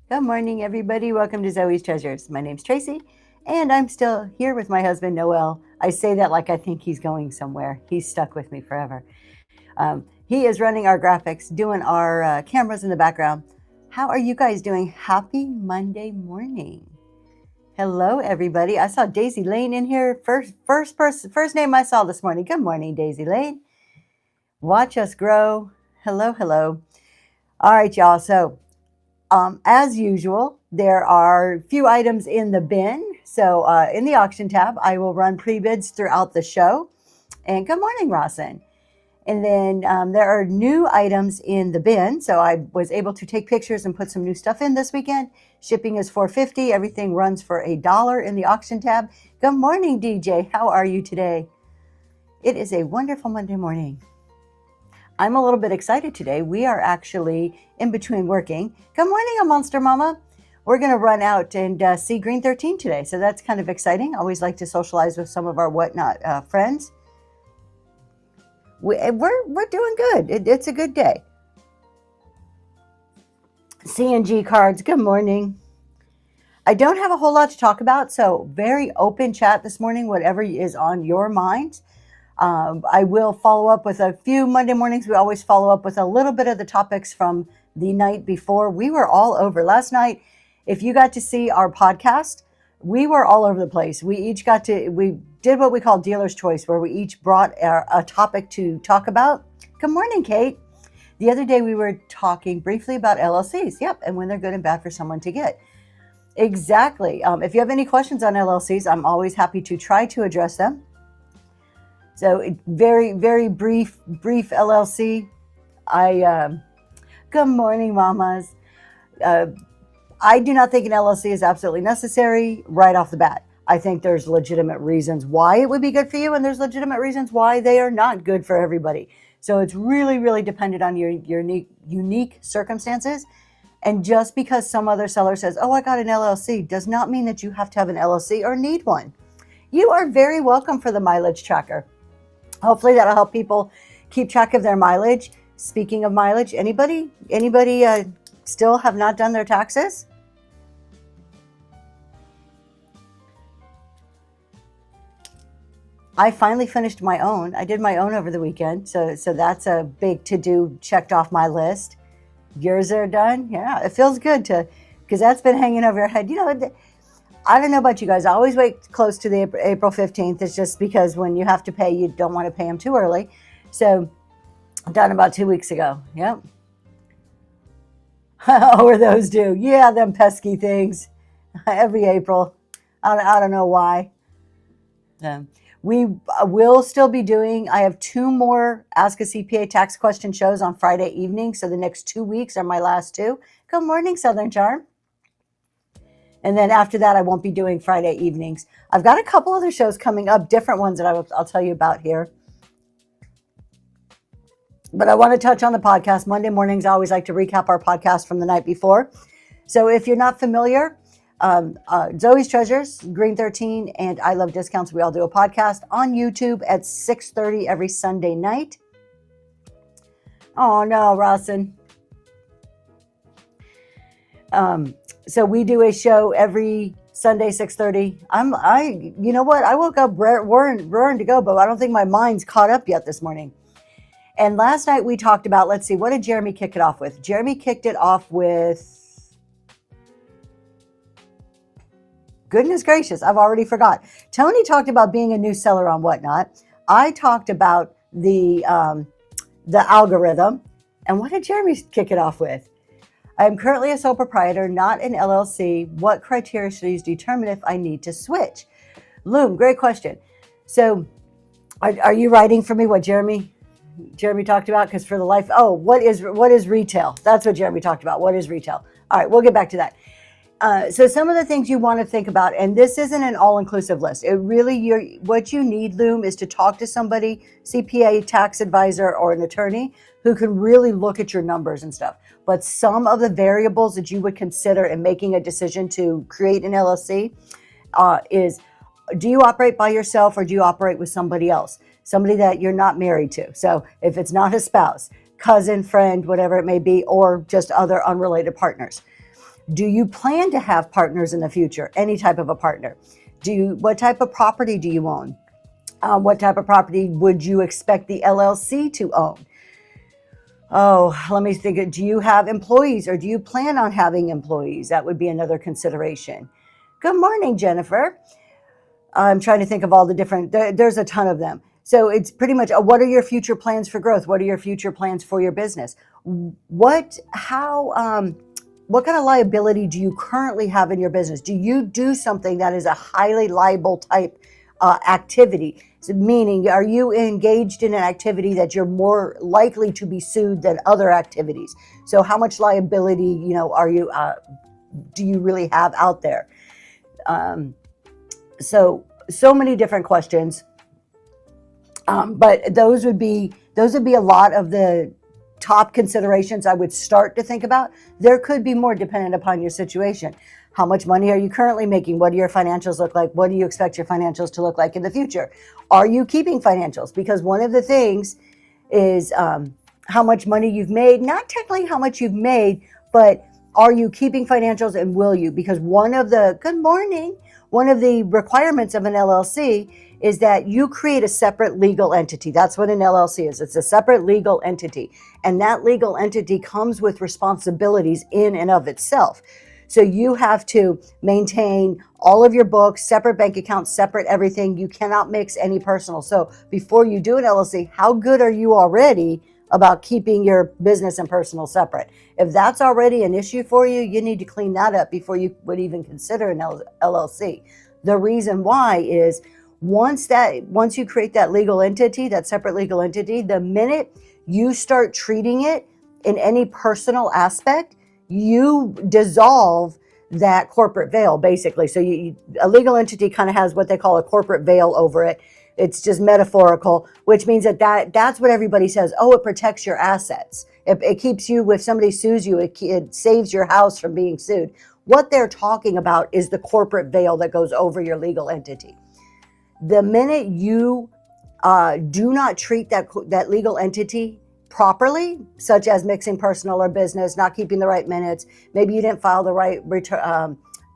Good morning, everybody. Welcome to Zoe's Treasures. My name's Tracy, and I'm still here with my husband, Noel. I say that like I think he's going somewhere. He's stuck with me forever. He is running our graphics, doing our cameras in the background. How are you guys doing? Happy Monday morning. Hello, everybody. I saw Daisy Lane in here. First name I saw this morning. Good morning, Daisy Lane. Watch us grow. Hello, hello. All right, y'all. So as usual, there are a few items in the bin. So in the auction tab, I will run pre-bids throughout the show. And good morning, Rawson. And then there are new items in the bin. So I was able to take pictures and put some new stuff in this weekend. Shipping is $4.50. Everything runs for $1 in the auction tab. Good morning, DJ. How are you today? It is a wonderful Monday morning. I'm a little bit excited today. We are actually in between working. Good morning, a Monster Mama. We're going to run out and see Green 13 today. So that's kind of exciting. I always like to socialize with some of our whatnot friends. We're doing good. It's a good day. CNG cards, good morning. I don't have a whole lot to talk about, so very open chat this morning, whatever is on your mind. I will follow up with a few Monday mornings. We always follow up with a little bit of the topics from the night before. We were all over last night. If you got to see our podcast, we were all over the place. We did what we call dealer's choice, where we each brought a topic to talk about. Good morning, Kate. The other day we were talking briefly about LLCs. Yep, and when they're good and bad for someone to get. Exactly. If you have any questions on LLCs, I'm always happy to try to address them. So very, very brief LLC. Good morning, mamas. I do not think an LLC is absolutely necessary right off the bat. I think there's legitimate reasons why it would be good for you, and there's legitimate reasons why they are not good for everybody. So it's really, really dependent on your unique circumstances. And just because some other seller says, oh, I got an LLC, does not mean that you have to have an LLC or need one. You are very welcome for the mileage tracker. Hopefully that'll help people keep track of their mileage. Speaking of mileage, anybody still have not done their taxes? I finally finished my own. I did my own over the weekend. So that's a big to-do checked off my list. Yours are done? Yeah, it feels good because that's been hanging over your head. You know, I don't know about you guys. I always wait close to the April 15th. It's just because when you have to pay, you don't want to pay them too early. So done about 2 weeks ago. Yep. How are those due? Yeah, them pesky things. Every April. I don't know why. We will still be doing, I have 2 more Ask a CPA tax question shows on Friday evening. So the next 2 weeks are my last 2. Good morning, Southern Charm. And then after that, I won't be doing Friday evenings. I've got a couple other shows coming up, different ones that I'll tell you about here. But I want to touch on the podcast. Monday mornings, I always like to recap our podcast from the night before. So if you're not familiar, Zoe's Treasures, Green 13, and I Love Discounts, we all do a podcast on YouTube at 6:30 every Sunday night. Oh no, Rawson. So we do a show every Sunday, 6:30. You know what? I woke up roaring to go, but I don't think my mind's caught up yet this morning. And last night we talked about, let's see, what did Jeremy kick it off with? Jeremy kicked it off with, goodness gracious, I've already forgot. Tony talked about being a new seller on Whatnot. I talked about the algorithm. And what did Jeremy kick it off with? I am currently a sole proprietor, not an LLC. What criteria should I use to determine if I need to switch? Loom, great question. So are you writing for me what Jeremy talked about? Because for the life, what is retail? That's what Jeremy talked about. What is retail? All right, we'll get back to that. So some of the things you want to think about, and this isn't an all-inclusive list. It really, what you need, Loom, is to talk to somebody, CPA, tax advisor, or an attorney who can really look at your numbers and stuff. But some of the variables that you would consider in making a decision to create an LLC is, do you operate by yourself or do you operate with somebody else? Somebody that you're not married to. So if it's not a spouse, cousin, friend, whatever it may be, or just other unrelated partners. Do you plan to have partners in the future? Any type of a partner? What type of property do you own? What type of property would you expect the LLC to own? Oh, let me think. Do you have employees, or do you plan on having employees? That would be another consideration. Good morning, Jennifer. I'm trying to think of all the different, there's a ton of them. So it's pretty much, what are your future plans for growth? What are your future plans for your business? What kind of liability do you currently have in your business? Do you do something that is a highly liable type activity? So meaning, are you engaged in an activity that you're more likely to be sued than other activities? So how much liability, do you really have out there? So many different questions. But those would be a lot of the top considerations I would start to think about. There could be more dependent upon your situation. How much money are you currently making? What do your financials look like? What do you expect your financials to look like in the future? Are you keeping financials? Because one of the things is how much money you've made, not technically how much you've made, but are you keeping financials, and will you? Because one of the requirements of an LLC is that you create a separate legal entity. That's what an LLC is. It's a separate legal entity. And that legal entity comes with responsibilities in and of itself. So you have to maintain all of your books, separate bank accounts, separate everything. You cannot mix any personal. So before you do an LLC, how good are you already about keeping your business and personal separate? If that's already an issue for you, you need to clean that up before you would even consider an LLC. The reason why is once you create that legal entity, that separate legal entity, the minute you start treating it in any personal aspect, you dissolve that corporate veil, basically. So a legal entity kind of has what they call a corporate veil over it. It's just metaphorical, which means that's what everybody says. Oh, it protects your assets. It keeps you, if somebody sues you, it saves your house from being sued. What they're talking about is the corporate veil that goes over your legal entity. The minute you do not treat that legal entity properly, such as mixing personal or business, not keeping the right minutes, maybe you didn't file the right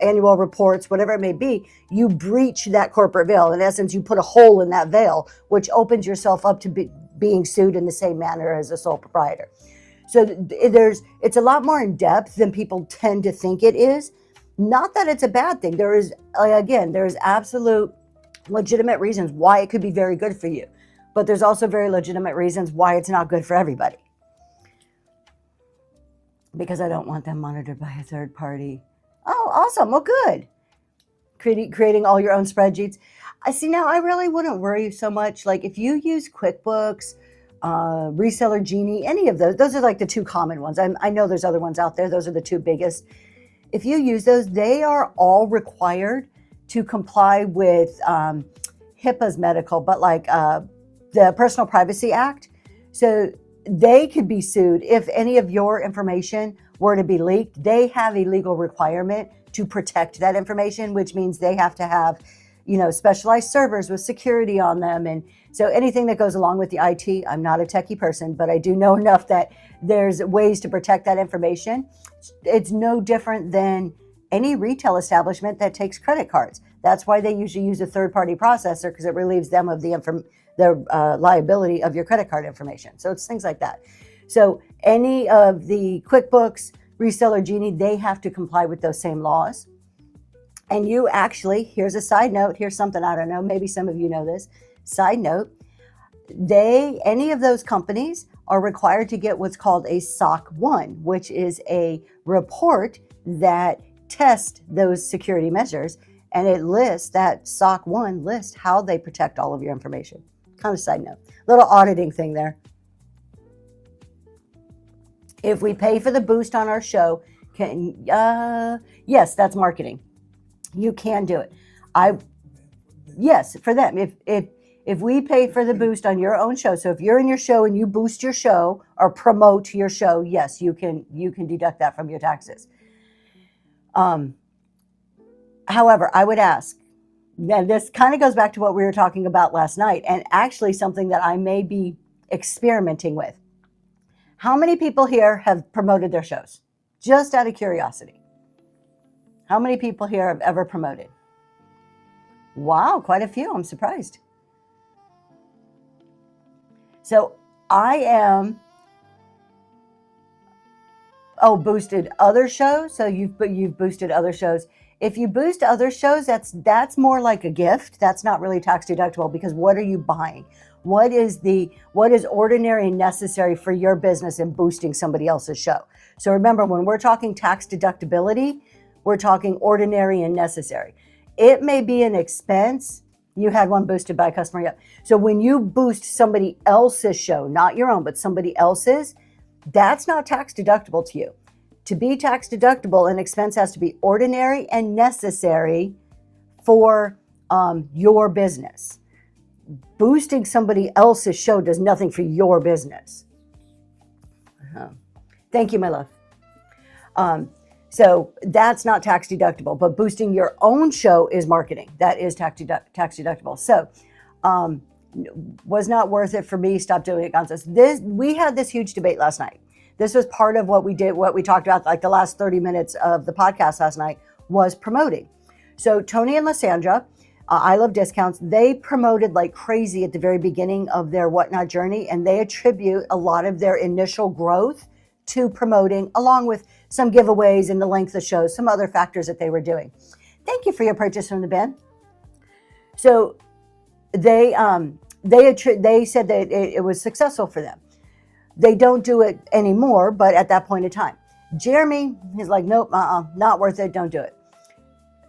annual reports, whatever it may be, you breach that corporate veil. In essence, you put a hole in that veil, which opens yourself up to being sued in the same manner as a sole proprietor. So it's a lot more in depth than people tend to think it is. Not that it's a bad thing. There's absolute legitimate reasons why it could be very good for you. But there's also very legitimate reasons why it's not good for everybody. Because I don't want them monitored by a third party. Oh, awesome. Well, good. Creating all your own spreadsheets. I really wouldn't worry so much. Like if you use QuickBooks, Reseller Genie, any of those are like the two common ones. I know there's other ones out there. Those are the two biggest. If you use those, they are all required to comply with HIPAA's medical, but like the Personal Privacy Act. So they could be sued if any of your information were to be leaked. They have a legal requirement to protect that information, which means they have to have, specialized servers with security on them. And so anything that goes along with the IT, I'm not a techie person, but I do know enough that there's ways to protect that information. It's no different than any retail establishment that takes credit cards. That's why they usually use a third-party processor, because it relieves them of the liability of your credit card information. So it's things like that. So any of the QuickBooks, Reseller Genie, they have to comply with those same laws. And you actually, here's a side note, here's something I don't know, maybe some of you know this. Side note, any of those companies are required to get what's called a SOC 1, which is a report that tests those security measures. And it lists, that SOC 1 lists how they protect all of your information. Kind of side note, little auditing thing there. If we pay for the boost on our show, yes, that's marketing. You can do it. Yes, for them. If we pay for the boost on your own show, so if you're in your show and you boost your show or promote your show, yes, you can deduct that from your taxes. However, I would ask, and this kind of goes back to what we were talking about last night, and actually something that I may be experimenting with. How many people here have promoted their shows? Just out of curiosity. How many people here have ever promoted? Wow, quite a few. I'm surprised. So I am. Oh, boosted other shows. So you've boosted other shows. If you boost other shows, that's more like a gift. That's not really tax deductible, because what are you buying? What is ordinary and necessary for your business in boosting somebody else's show? So remember, when we're talking tax deductibility, we're talking ordinary and necessary. It may be an expense. You had one boosted by a customer. Yep. So when you boost somebody else's show, not your own, but somebody else's, that's not tax deductible to you. To be tax deductible, an expense has to be ordinary and necessary for your business. Boosting somebody else's show does nothing for your business. Thank you, my love. So that's not tax deductible, but boosting your own show is marketing. That is tax deductible. So was not worth it for me. Stop doing it, Gonzalez. We had this huge debate last night. This was part of what we did, what we talked about, like the last 30 minutes of the podcast last night was promoting. So Tony and Lysandra, I Love Discounts, they promoted like crazy at the very beginning of their Whatnot journey, and they attribute a lot of their initial growth to promoting, along with some giveaways and the length of shows, some other factors that they were doing. Thank you for your purchase from the bin. So they said that it was successful for them. They don't do it anymore, but at that point in time, Jeremy is like, nope, not worth it. Don't do it.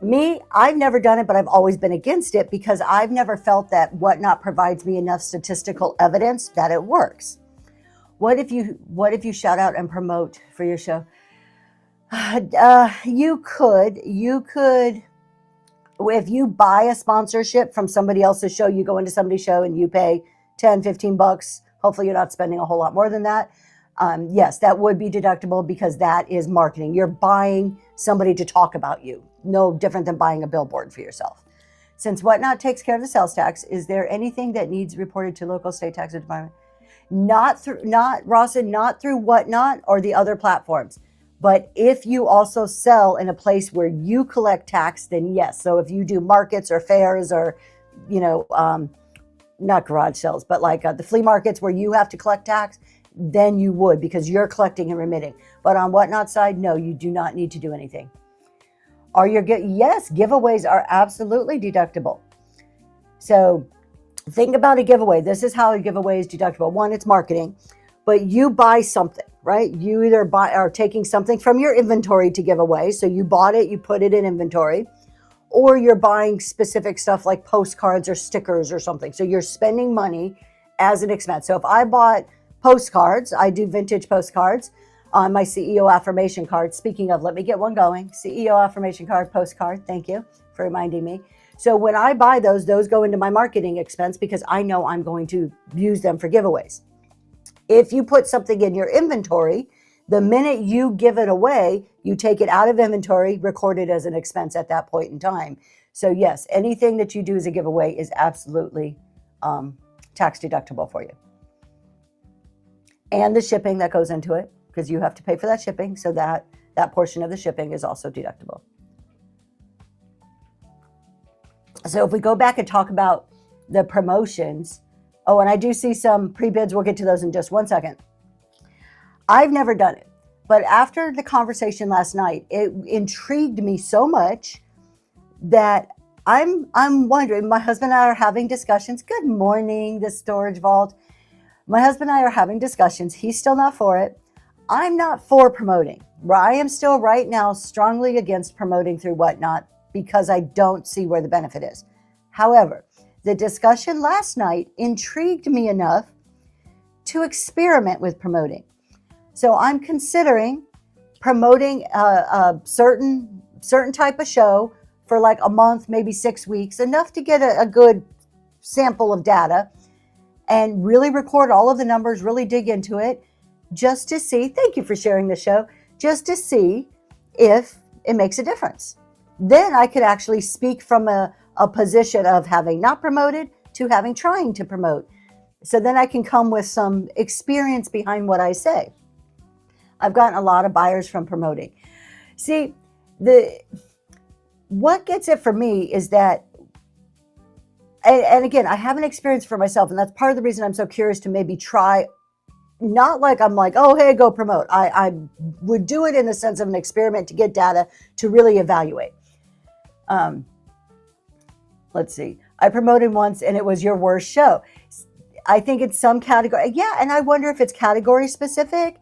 Me, I've never done it, but I've always been against it because I've never felt that Whatnot provides me enough statistical evidence that it works. What if you shout out and promote for your show? You could, if you buy a sponsorship from somebody else's show, you go into somebody's show and you pay $10-15. Hopefully you're not spending a whole lot more than that. Yes, that would be deductible because that is marketing. You're buying somebody to talk about you. No different than buying a billboard for yourself. Since Whatnot takes care of the sales tax, is there anything that needs reported to local state tax department? Not through Whatnot or the other platforms. But if you also sell in a place where you collect tax, then yes. So if you do markets or fairs or, not garage sales, but like the flea markets where you have to collect tax, then you would, because you're collecting and remitting. But on Whatnot side, no, you do not need to do anything. Yes, giveaways are absolutely deductible. So think about a giveaway. This is how a giveaway is deductible. One, it's marketing, but you buy something, right? You either are taking something from your inventory to give away. So you bought it, you put it in inventory, or you're buying specific stuff like postcards or stickers or something. So you're spending money as an expense. So if I bought postcards, I do vintage postcards on my CEO affirmation card. Speaking of, let me get one going. CEO affirmation card, postcard. Thank you for reminding me. So when I buy those go into my marketing expense because I know I'm going to use them for giveaways. If you put something in your inventory, the minute you give it away, you take it out of inventory, record it as an expense at that point in time. So yes, anything that you do as a giveaway is absolutely tax deductible for you. And the shipping that goes into it, because you have to pay for that shipping, so that portion of the shipping is also deductible. So if we go back and talk about the promotions, and I do see some pre-bids, we'll get to those in just one second. I've never done it, but after the conversation last night, it intrigued me so much that I'm wondering, my husband and I are having discussions. Good morning, the storage vault. My husband and I are having discussions. He's still not for it. I'm not for promoting. I am still right now strongly against promoting through Whatnot because I don't see where the benefit is. However, the discussion last night intrigued me enough to experiment with promoting. So I'm considering promoting a certain type of show for like a month, maybe 6 weeks, enough to get a good sample of data and really record all of the numbers, really dig into it, just to see, thank you for sharing the show, just to see if it makes a difference. Then I could actually speak from a position of having not promoted to having trying to promote. So then I can come with some experience behind what I say. I've gotten a lot of buyers from promoting. See, what gets it for me is that, and again, I haven't experienced for myself, and that's part of the reason I'm so curious to maybe try. Not like I'm like, oh, hey, go promote. I would do it in the sense of an experiment to get data to really evaluate. Let's see. I promoted once and it was your worst show. I think it's some category. Yeah, and I wonder if it's category specific.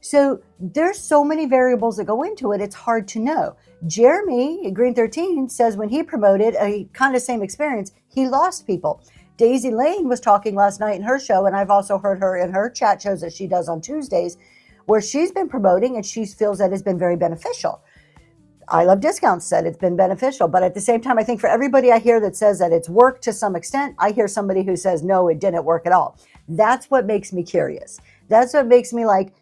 So there's so many variables that go into it, it's hard to know. Jeremy, Green 13, says when he promoted a kind of same experience, he lost people. Daisy Lane was talking last night in her show, and I've also heard her in her chat shows that she does on Tuesdays, where she's been promoting and she feels that it's been very beneficial. I Love Discounts said it's been beneficial, but at the same time, I think for everybody I hear that says that it's worked to some extent, I hear somebody who says, no, it didn't work at all. That's what makes me curious. That's what makes me like,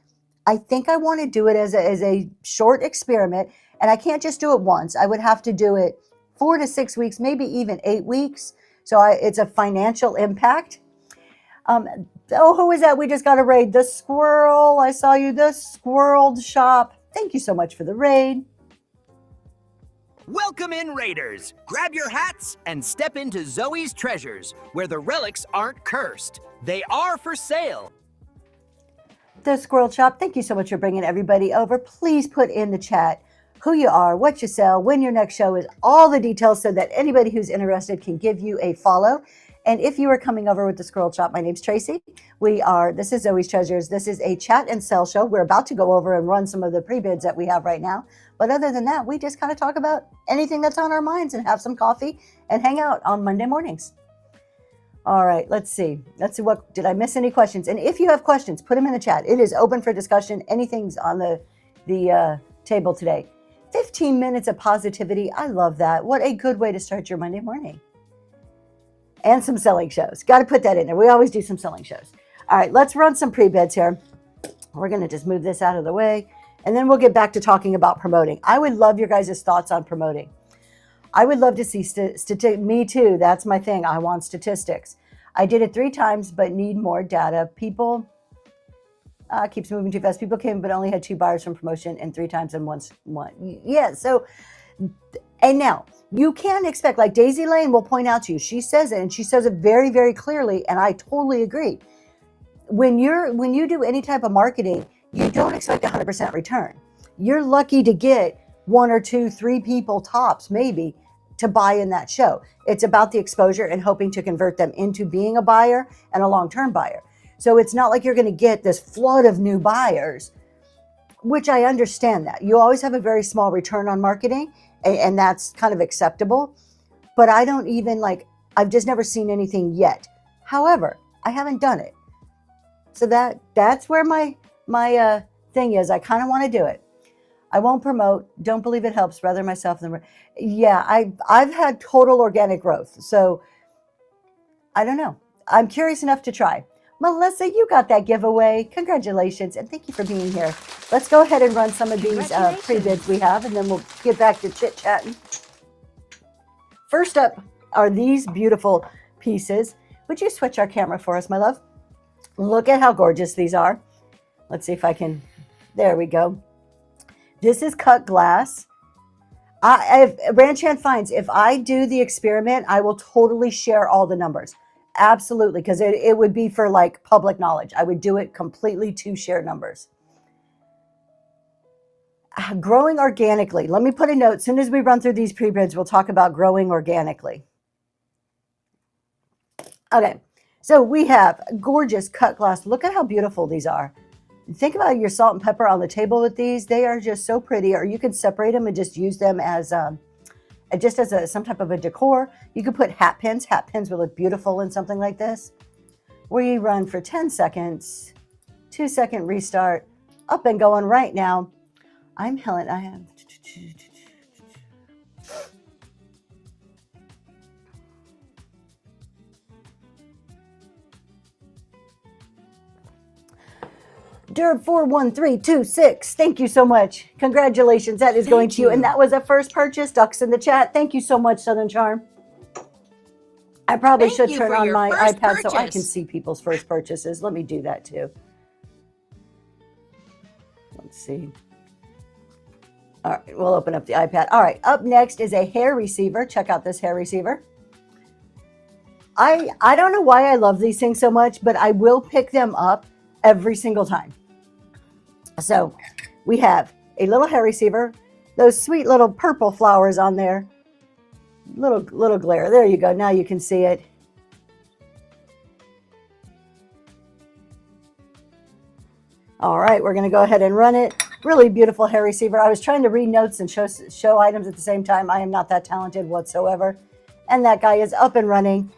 I think I want to do it as a short experiment, and I can't just do it once. I would have to do it 4 to 6 weeks, maybe even 8 weeks. So it's a financial impact. Who is that? We just got a raid. The Squirrel. I saw you. The Squirrel Shop. Thank you so much for the raid. Welcome in, Raiders. Grab your hats and step into Zoe's Treasures, where the relics aren't cursed. They are for sale. The Squirrel Shop. Thank you so much for bringing everybody over. Please put in the chat who you are, what you sell, when your next show is, all the details so that anybody who's interested can give you a follow. And if you are coming over with the Squirrel Shop, my name's Tracy. This is Zoe's Treasures. This is a chat and sell show. We're about to go over and run some of the pre-bids that we have right now. But other than that, we just kind of talk about anything that's on our minds and have some coffee and hang out on Monday mornings. All right, let's see. What did I miss any questions? And if you have questions, put them in the chat. It is open for discussion. Anything's on the table today. 15 minutes of positivity. I love that. What a good way to start your Monday morning. And some selling shows. Got to put that in there. We always do some selling shows. All right, let's run some pre-bids here. We're going to just move this out of the way, and then we'll get back to talking about promoting. I would love your guys' thoughts on promoting. I would love to see me too. That's my thing. I want statistics. I did it 3 times, but need more data. People keeps moving too fast. People came, but only had 2 buyers from promotion, and 3 times and once one. Yeah. So, and now you can expect, like Daisy Lane will point out to you. She says it, and she says it very, very clearly, and I totally agree. When you do any type of marketing, you don't expect 100% return. You're lucky to get 1 or 2, 3 people tops, maybe, to buy in that show. It's about the exposure and hoping to convert them into being a buyer and a long-term buyer. So it's not like you're going to get this flood of new buyers, which I understand that. You always have a very small return on marketing, and that's kind of acceptable. But I don't even I've just never seen anything yet. However, I haven't done it. So that's where my thing is. I kind of want to do it. I won't promote. Don't believe it helps. Rather myself than yeah. I've had total organic growth. So I don't know. I'm curious enough to try. Melissa, you got that giveaway. Congratulations, and thank you for being here. Let's go ahead and run some of these pre-bids we have, and then we'll get back to chit-chatting. First up are these beautiful pieces. Would you switch our camera for us, my love? Look at how gorgeous these are. Let's see if I can. There we go. This is cut glass. Ranchan Finds, if I do the experiment, I will totally share all the numbers. Absolutely, because it would be for public knowledge. I would do it completely to share numbers. Growing organically. Let me put a note. As soon as we run through these pre-bids, we'll talk about growing organically. Okay, so we have gorgeous cut glass. Look at how beautiful these are. Think about your salt and pepper on the table with these. They are just so pretty. Or you can separate them and just use them as some type of a decor. You could put hat pins. Hat pins would look beautiful in something like this. We run for 10 seconds. 2-second restart. Up and going right now. I'm Helen. I have. Derb 41326. Thank you so much. Congratulations. That is going to you. And that was a first purchase. Ducks in the chat. Thank you so much, Southern Charm. I probably should turn on my iPad so I can see people's first purchases. Let me do that too. Let's see. All right, we'll open up the iPad. All right, up next is a hair receiver. Check out this hair receiver. I don't know why I love these things so much, but I will pick them up every single time. So we have a little hair receiver, those sweet little purple flowers on there. Little glare. There you go. Now you can see it. All right, we're going to go ahead and run it. Really beautiful hair receiver. I was trying to read notes and show items at the same time. I am not that talented whatsoever. And that guy is up and running.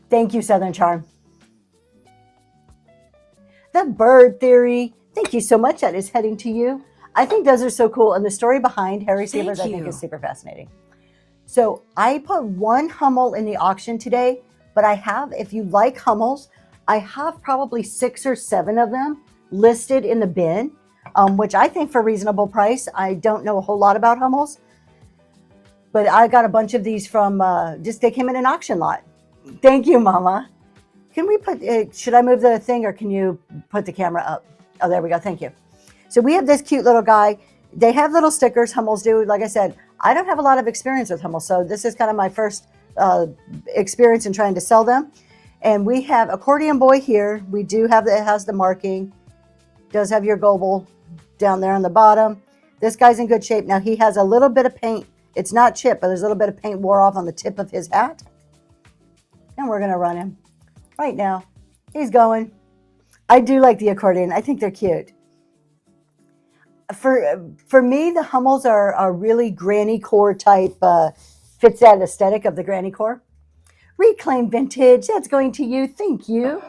Thank you, Southern Charm. The bird theory. Thank you so much. That is heading to you. I think those are so cool. And the story behind hair receivers, I think, is super fascinating. So I put one Hummel in the auction today, but I have, if you like Hummels, I have probably 6 or 7 of them listed in the bin, which I think for a reasonable price. I don't know a whole lot about Hummels, but I got a bunch of these from, they came in an auction lot. Thank you, Mama. Can we put, should I move the thing or can you put the camera up? Oh, there we go. Thank you. So we have this cute little guy. They have little stickers, Hummels do. Like I said, I don't have a lot of experience with Hummels, so this is kind of my first experience in trying to sell them. And we have Accordion Boy here. We do have, it has the marking. Does have your Goebel down there on the bottom. This guy's in good shape. Now he has a little bit of paint. It's not chipped, but there's a little bit of paint wore off on the tip of his hat. And we're going to run him right now. He's going. I do like the accordion. I think they're cute. For me, the Hummels are really granny core type, fits that aesthetic of the granny core. Reclaim Vintage, that's going to you. Thank you.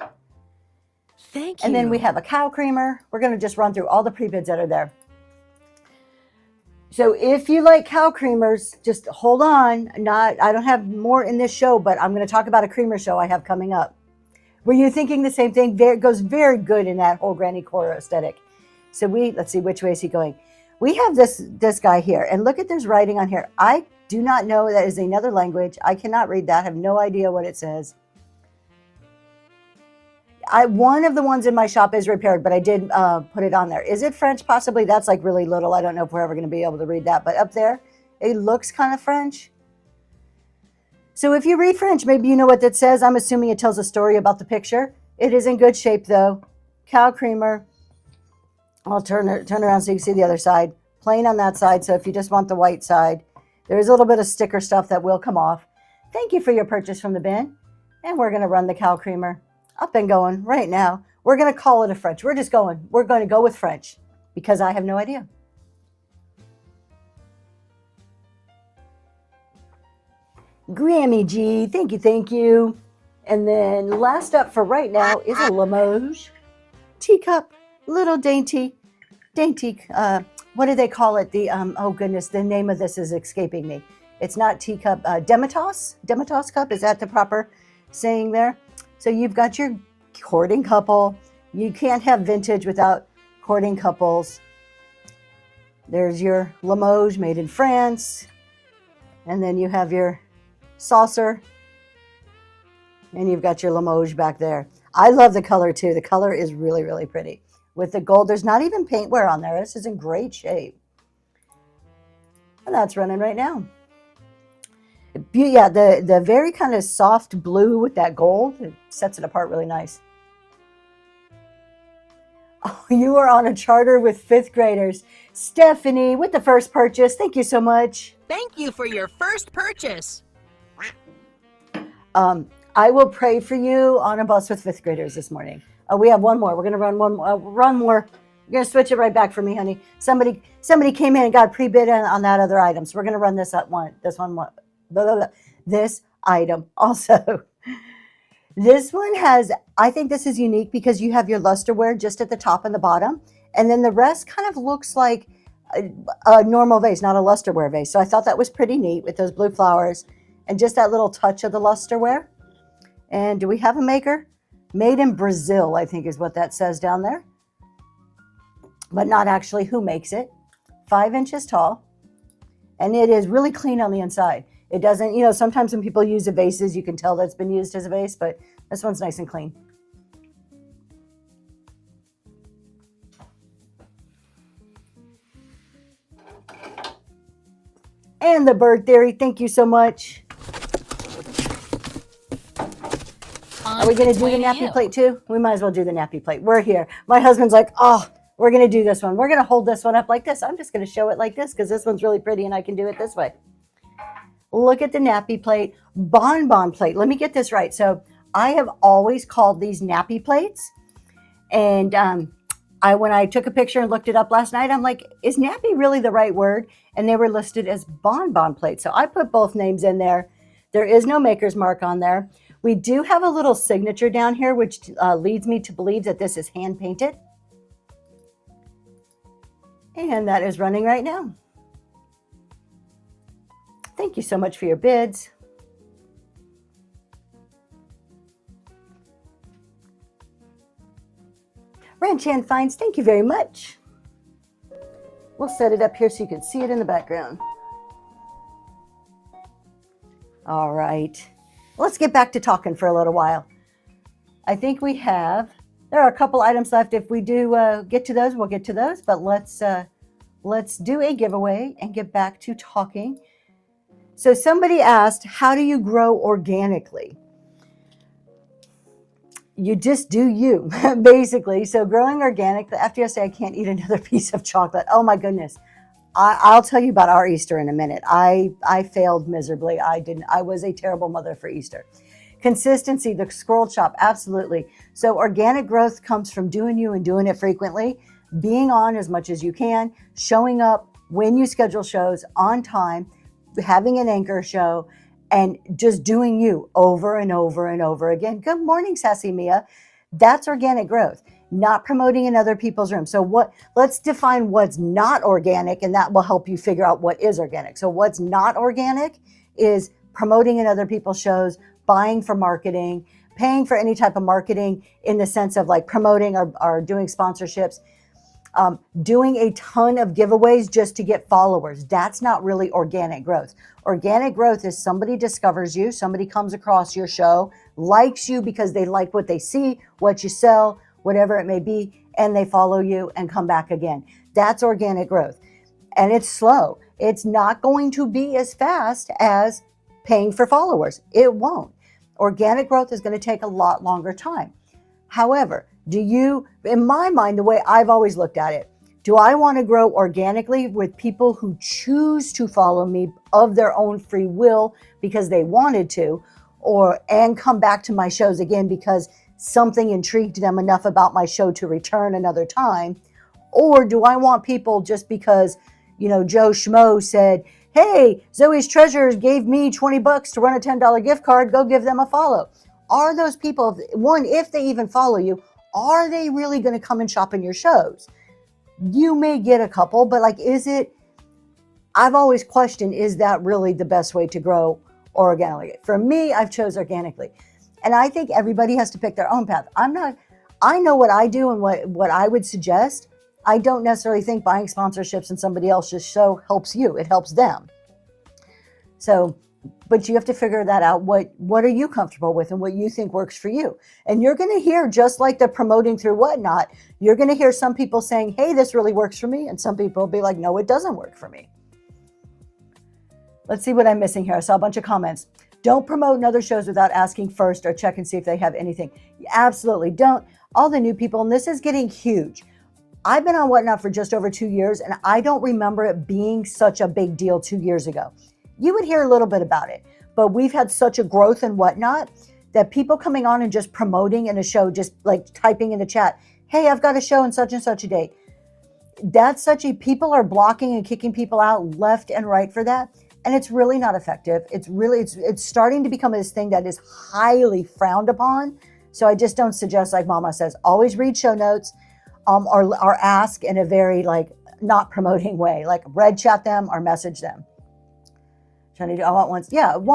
Thank you. And then we have a cow creamer. We're going to just run through all the pre-bids that are there. So if you like cow creamers, just hold on. I don't have more in this show, but I'm going to talk about a creamer show I have coming up. Were you thinking the same thing? It goes very good in that whole granny core aesthetic. So let's see, which way is he going? We have this guy here, and look at this writing on here. I do not know, that is another language. I cannot read that. I have no idea what it says. One of the ones in my shop is repaired, but I did put it on there. Is it French? Possibly. That's like really little. I don't know if we're ever going to be able to read that, but up there, it looks kind of French. So if you read French, maybe you know what that says. I'm assuming it tells a story about the picture. It is in good shape, though. Cow creamer. I'll turn around so you can see the other side. Plain on that side, so if you just want the white side. There is a little bit of sticker stuff that will come off. Thank you for your purchase from the bin. And we're going to run the cow creamer up and going right now. We're going to call it a French. We're going to go with French because I have no idea. Grammy G, thank you. And then last up for right now is a Limoges teacup, little dainty, what do they call it? Oh goodness, the name of this is escaping me. It's not teacup, Demitas cup, is that the proper saying there? So you've got your courting couple. You can't have vintage without courting couples. There's your Limoges made in France. And then you have your saucer. And you've got your Limoges back there. I love the color too. The color is really, really pretty. With the gold, there's not even paint wear on there. This is in great shape. And that's running right now. Yeah, the very kind of soft blue with that gold, it sets it apart really nice. Oh, you are on a charter with 5th graders. Stephanie, with the first purchase, thank you so much. Thank you for your first purchase. I will pray for you on a bus with 5th graders this morning. We have one more. We're going to run one more. We're going to switch it right back for me, honey. Somebody came in and got a pre-bid on that other item. So we're going to run this item also. This one has, I think this is unique because you have your lusterware just at the top and the bottom. And then the rest kind of looks like a normal vase, not a lusterware vase. So I thought that was pretty neat with those blue flowers and just that little touch of the lusterware. And do we have a maker? Made in Brazil, I think is what that says down there. But not actually who makes it. 5 inches tall. And it is really clean on the inside. It doesn't, sometimes when people use the vases, you can tell that it's been used as a vase, but this one's nice and clean. And the bird theory. Thank you so much. Are we going to do the nappy plate too? We might as well do the nappy plate. We're here. My husband's like, oh, we're going to do this one. We're going to hold this one up like this. I'm just going to show it like this because this one's really pretty and I can do it this way. Look at the nappy plate, bonbon plate. Let me get this right. So I have always called these nappy plates. And when I took a picture and looked it up last night, I'm like, is nappy really the right word? And they were listed as bonbon plates. So I put both names in there. There is no maker's mark on there. We do have a little signature down here, which leads me to believe that this is hand painted. And that is running right now. Thank you so much for your bids. Ranchan Finds, thank you very much. We'll set it up here so you can see it in the background. All right. Let's get back to talking for a little while. I think there are a couple items left. If we do get to those, we'll get to those. But let's do a giveaway and get back to talking. So somebody asked, how do you grow organically? You just do you, basically. So growing organically, after yesterday, I can't eat another piece of chocolate. Oh my goodness. I'll tell you about our Easter in a minute. I failed miserably. I was a terrible mother for Easter. Consistency, the scroll chop, absolutely. So organic growth comes from doing you and doing it frequently, being on as much as you can, showing up when you schedule shows on time, having an anchor show, and just doing you over and over and over again. Good morning, Sassy Mia. That's organic growth, not promoting in other people's rooms. So let's define what's not organic, and that will help you figure out what is organic. So what's not organic is promoting in other people's shows, buying for marketing, paying for any type of marketing in the sense of like promoting or doing sponsorships, doing a ton of giveaways just to get followers. That's not really organic growth. Organic growth is somebody discovers you, somebody comes across your show, likes you because they like what they see, what you sell, whatever it may be, and they follow you and come back again. That's organic growth. And it's slow. It's not going to be as fast as paying for followers. It won't. Organic growth is going to take a lot longer time. However, in my mind, the way I've always looked at it, do I want to grow organically with people who choose to follow me of their own free will because they wanted to, and come back to my shows again because something intrigued them enough about my show to return another time? Or do I want people just because, Joe Schmo said, hey, Zoe's Treasures gave me $20 to run a $10 gift card, go give them a follow? Are those people, one, if they even follow you, are they really going to come and shop in your shows? You may get a couple, but I've always questioned, is that really the best way to grow organically? For me, I've chose organically. And I think everybody has to pick their own path. I know what I do and what I would suggest. I don't necessarily think buying sponsorships in somebody else's show helps you. It helps them. So, but you have to figure that out. What are you comfortable with and what you think works for you? And you're going to hear, just like the promoting through whatnot, you're going to hear some people saying, hey, this really works for me. And some people will be like, no, it doesn't work for me. Let's see what I'm missing here. I saw a bunch of comments. Don't promote in other shows without asking first or check and see if they have anything. Absolutely don't. All the new people, and this is getting huge. I've been on Whatnot for just over 2 years, and I don't remember it being such a big deal 2 years ago. You would hear a little bit about it, but we've had such a growth in Whatnot that people coming on and just promoting in a show, just like typing in the chat, hey, I've got a show on such and such a date. People are blocking and kicking people out left and right for that. And it's really not effective. It's starting to become this thing that is highly frowned upon. So I just don't suggest, like Mama says, always read show notes, or ask in a very not promoting way, like red chat them or message them. I want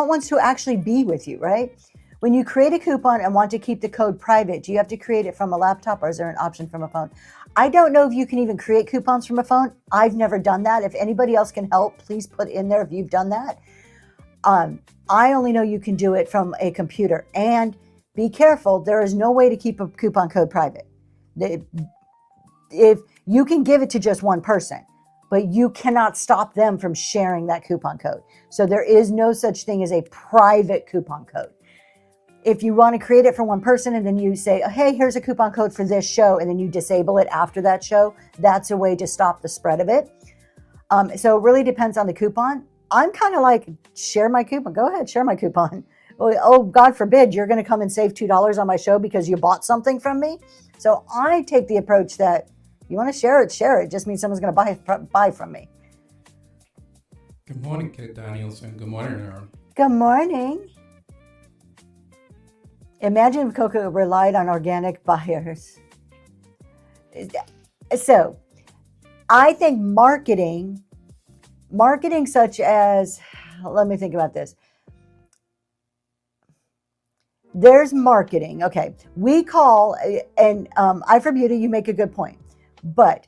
ones to actually be with you, right? When you create a coupon and want to keep the code private, do you have to create it from a laptop or is there an option from a phone? I don't know if you can even create coupons from a phone. I've never done that. If anybody else can help, please put in there if you've done that. I only know you can do it from a computer. And be careful, there is no way to keep a coupon code private. If you can give it to just one person, but you cannot stop them from sharing that coupon code. So there is no such thing as a private coupon code. If you want to create it for one person and then you say, hey, here's a coupon code for this show, and then you disable it after that show, that's a way to stop the spread of it. So it really depends on the coupon. I'm kind of like, share my coupon. Go ahead, share my coupon. Oh, God forbid, you're going to come and save $2 on my show because you bought something from me. So I take the approach that you want to share it, share it. It just means someone's going to buy from me. Good morning, Kate Danielson. Good morning, Aaron. Good morning. Imagine if Coco relied on organic buyers. So I think marketing such as, let me think about this. There's marketing. Okay. We call, and I for Beauty, you make a good point. But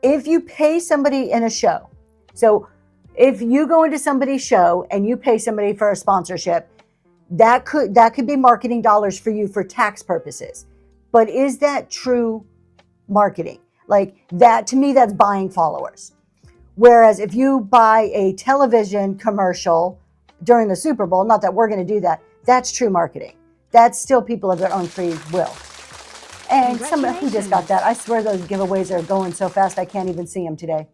if you pay somebody in a show, so if you go into somebody's show and you pay somebody for a sponsorship, that could be marketing dollars for you for tax purposes. But is that true marketing? Like that, to me, that's buying followers. Whereas if you buy a television commercial during the Super Bowl, not that we're going to do that, that's true marketing. That's still people of their own free will. And somebody who just got that, I swear those giveaways are going so fast I can't even see them today.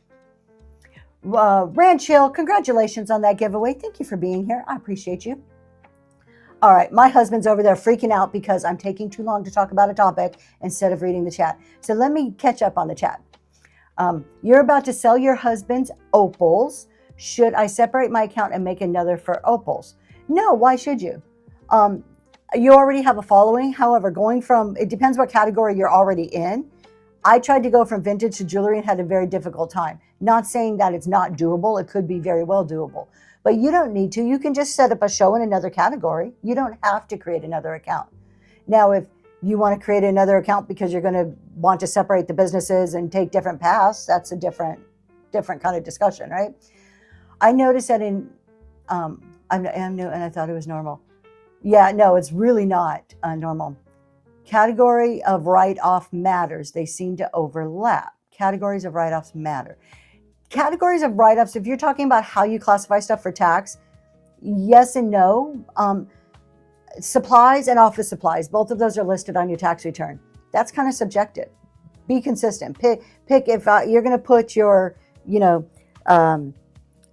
Ranch Hill, congratulations on that giveaway. Thank you for being here. I appreciate you. All right, my husband's over there freaking out because I'm taking too long to talk about a topic instead of reading the chat. So let me catch up on the chat. You're about to sell your husband's opals. Should I separate my account and make another for opals? No, why should you? You already have a following. However, it depends what category you're already in. I tried to go from vintage to jewelry and had a very difficult time. Not saying that it's not doable. It could be very well doable. But you don't need to. You can just set up a show in another category. You don't have to create another account. Now, if you want to create another account because you're going to want to separate the businesses and take different paths, that's a different kind of discussion, right? I noticed that I'm new and I thought it was normal. Yeah, no, it's really not normal. Category of write-off matters. They seem to overlap. Categories of write-offs matter. Categories of write-offs, if you're talking about how you classify stuff for tax, yes and no. Supplies and office supplies, both of those are listed on your tax return. That's kind of subjective. Be consistent. Pick if you're going to put your,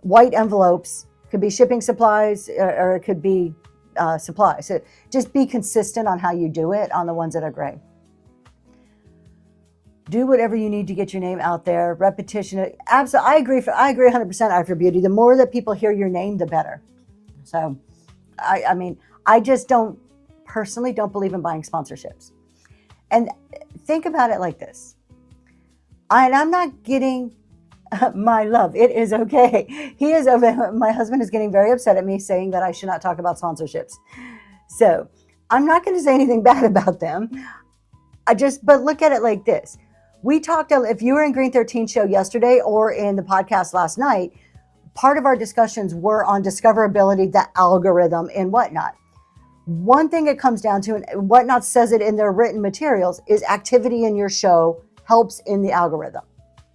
white envelopes, could be shipping supplies or it could be supplies. So just be consistent on how you do it on the ones that are gray. Do whatever you need to get your name out there. Repetition. Absolutely. I agree 100%. I for Beauty. The more that people hear your name, the better. So, I just personally don't believe in buying sponsorships. And think about it like this. I'm not getting my love. It is okay. My husband is getting very upset at me saying that I should not talk about sponsorships. So I'm not going to say anything bad about them. But look at it like this. We talked, if you were in Green 13 show yesterday or in the podcast last night, part of our discussions were on discoverability, the algorithm and whatnot. One thing it comes down to, and Whatnot says it in their written materials, is activity in your show helps in the algorithm.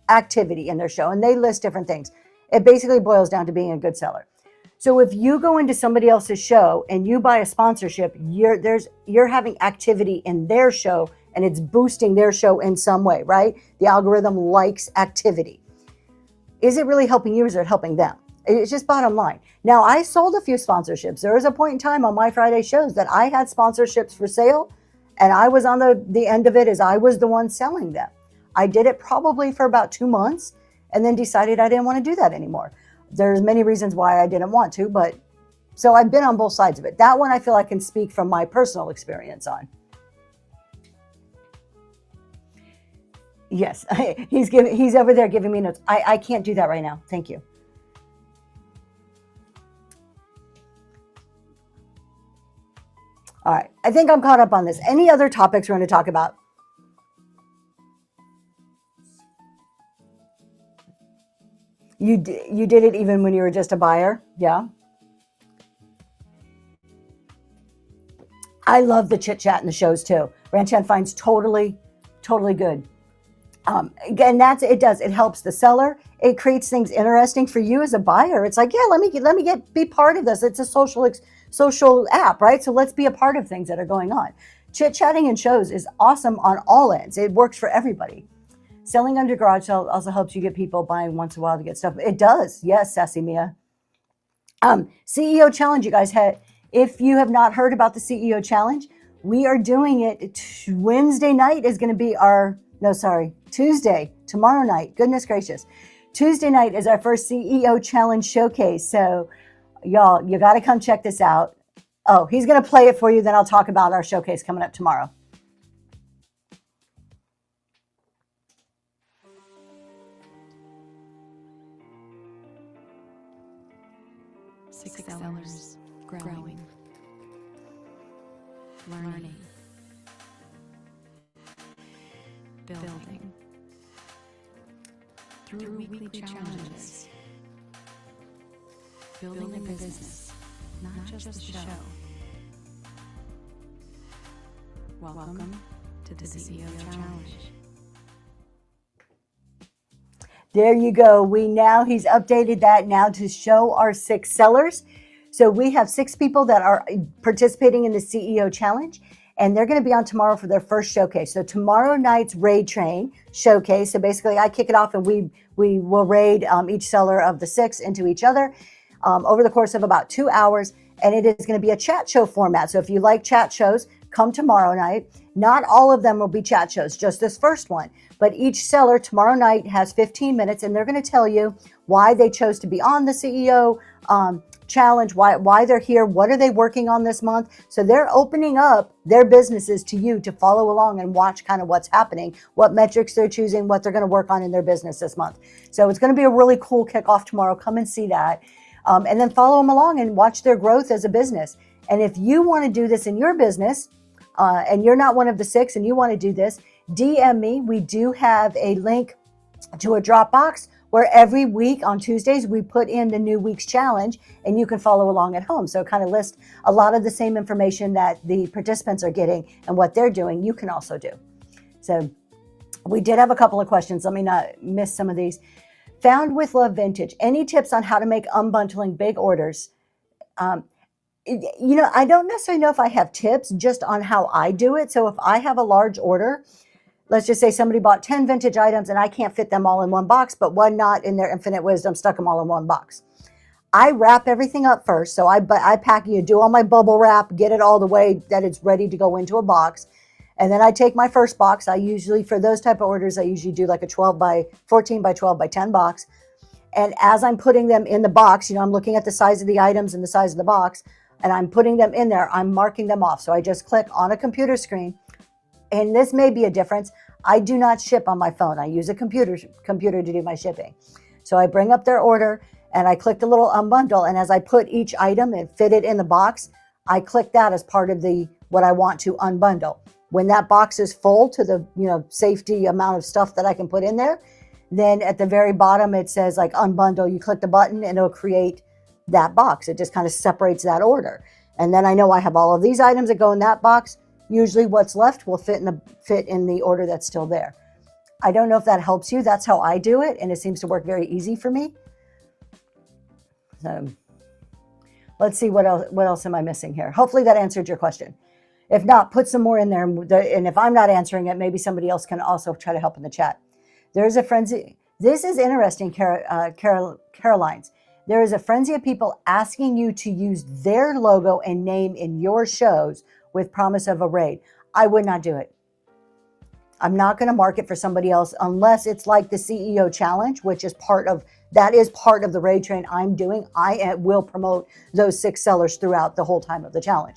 Activity in their show, and they list different things. It basically boils down to being a good seller. So if you go into somebody else's show and you buy a sponsorship, you're having activity in their show and it's boosting their show in some way, right? The algorithm likes activity. Is it really helping you or is it helping them? It's just bottom line. Now, I sold a few sponsorships. There was a point in time on my Friday shows that I had sponsorships for sale and I was on the end of it as I was the one selling them. I did it probably for about 2 months and then decided I didn't want to do that anymore. There's many reasons why I didn't want to, but so I've been on both sides of it. That one I feel I can speak from my personal experience on. Yes, he's over there giving me notes. I can't do that right now. Thank you. All right, I think I'm caught up on this. Any other topics we're going to talk about? You did it even when you were just a buyer? Yeah. I love the chit chat in the shows too. Ranch Hand finds totally good. Again, it helps the seller. It creates things interesting for you as a buyer. It's like, yeah, be part of this. It's a social app, right? So let's be a part of things that are going on. Chit chatting and shows is awesome on all ends. It works for everybody. Selling under garage sale also helps you get people buying once in a while to get stuff. It does, yes, Sassy Mia. CEO Challenge, you guys had. If you have not heard about the CEO Challenge, we are doing it. Wednesday night is going to be Tuesday, tomorrow night. Goodness gracious. Tuesday night is our first CEO Challenge showcase. So y'all, you got to come check this out. Oh, he's going to play it for you. Then I'll talk about our showcase coming up tomorrow. Six sellers growing, learning, building through weekly challenges, building a business, not just a show. Welcome to the CEO Challenge. There you go. He's updated that now to show our 6 sellers. So we have 6 people that are participating in the CEO Challenge, and they're going to be on tomorrow for their first showcase. So tomorrow night's raid train showcase. So basically I kick it off and we will raid each seller of the 6 into each other over the course of about 2 hours. And it is going to be a chat show format. So if you like chat shows, come tomorrow night. Not all of them will be chat shows, just this first one. But each seller tomorrow night has 15 minutes, and they're going to tell you why they chose to be on the CEO Challenge, why they're here, what are they working on this month. So they're opening up their businesses to you to follow along and watch kind of what's happening, what metrics they're choosing, what they're going to work on in their business this month. So it's going to be a really cool kickoff tomorrow. Come and see that. And then follow them along and watch their growth as a business. And if you want to do this in your business, and you're not one of the 6 and you want to do this, DM me. We do have a link to a Dropbox where every week on Tuesdays we put in the new week's challenge and you can follow along at home. So kind of list a lot of the same information that the participants are getting and what they're doing, you can also do. So we did have a couple of questions. Let me not miss some of these. Found with Love Vintage, any tips on how to make unbundling big orders? I don't necessarily know if I have tips just on how I do it. So if I have a large order, let's just say somebody bought 10 vintage items and I can't fit them all in one box, but one not in their infinite wisdom stuck them all in one box. I wrap everything up first. So I pack, do all my bubble wrap, get it all the way that it's ready to go into a box. And then I take my first box. I usually, for those type of orders, I usually do like a 12 by 14 by 12 by 10 box. And as I'm putting them in the box, I'm looking at the size of the items and the size of the box, and I'm putting them in there, I'm marking them off. So I just click on a computer screen. And this may be a difference. I do not ship on my phone. I use a computer to do my shipping. So I bring up their order and I click the little unbundle. And as I put each item and fit it in the box, I click that as part of what I want to unbundle. When that box is full to the safety amount of stuff that I can put in there, then at the very bottom it says like unbundle. You click the button and it'll create that box. It just kind of separates that order. And then I know I have all of these items that go in that box. Usually what's left will fit in the order that's still there. I don't know if that helps you. That's how I do it, and it seems to work very easy for me. So let's see what else am I missing here. Hopefully that answered your question. If not, put some more in there. And if I'm not answering it, maybe somebody else can also try to help in the chat. There's a frenzy. This is interesting, Caroline's. There is a frenzy of people asking you to use their logo and name in your shows with promise of a raid. I would not do it. I'm not going to market for somebody else unless it's like the CEO Challenge, which is part of the raid train I'm doing. I will promote those 6 sellers throughout the whole time of the challenge.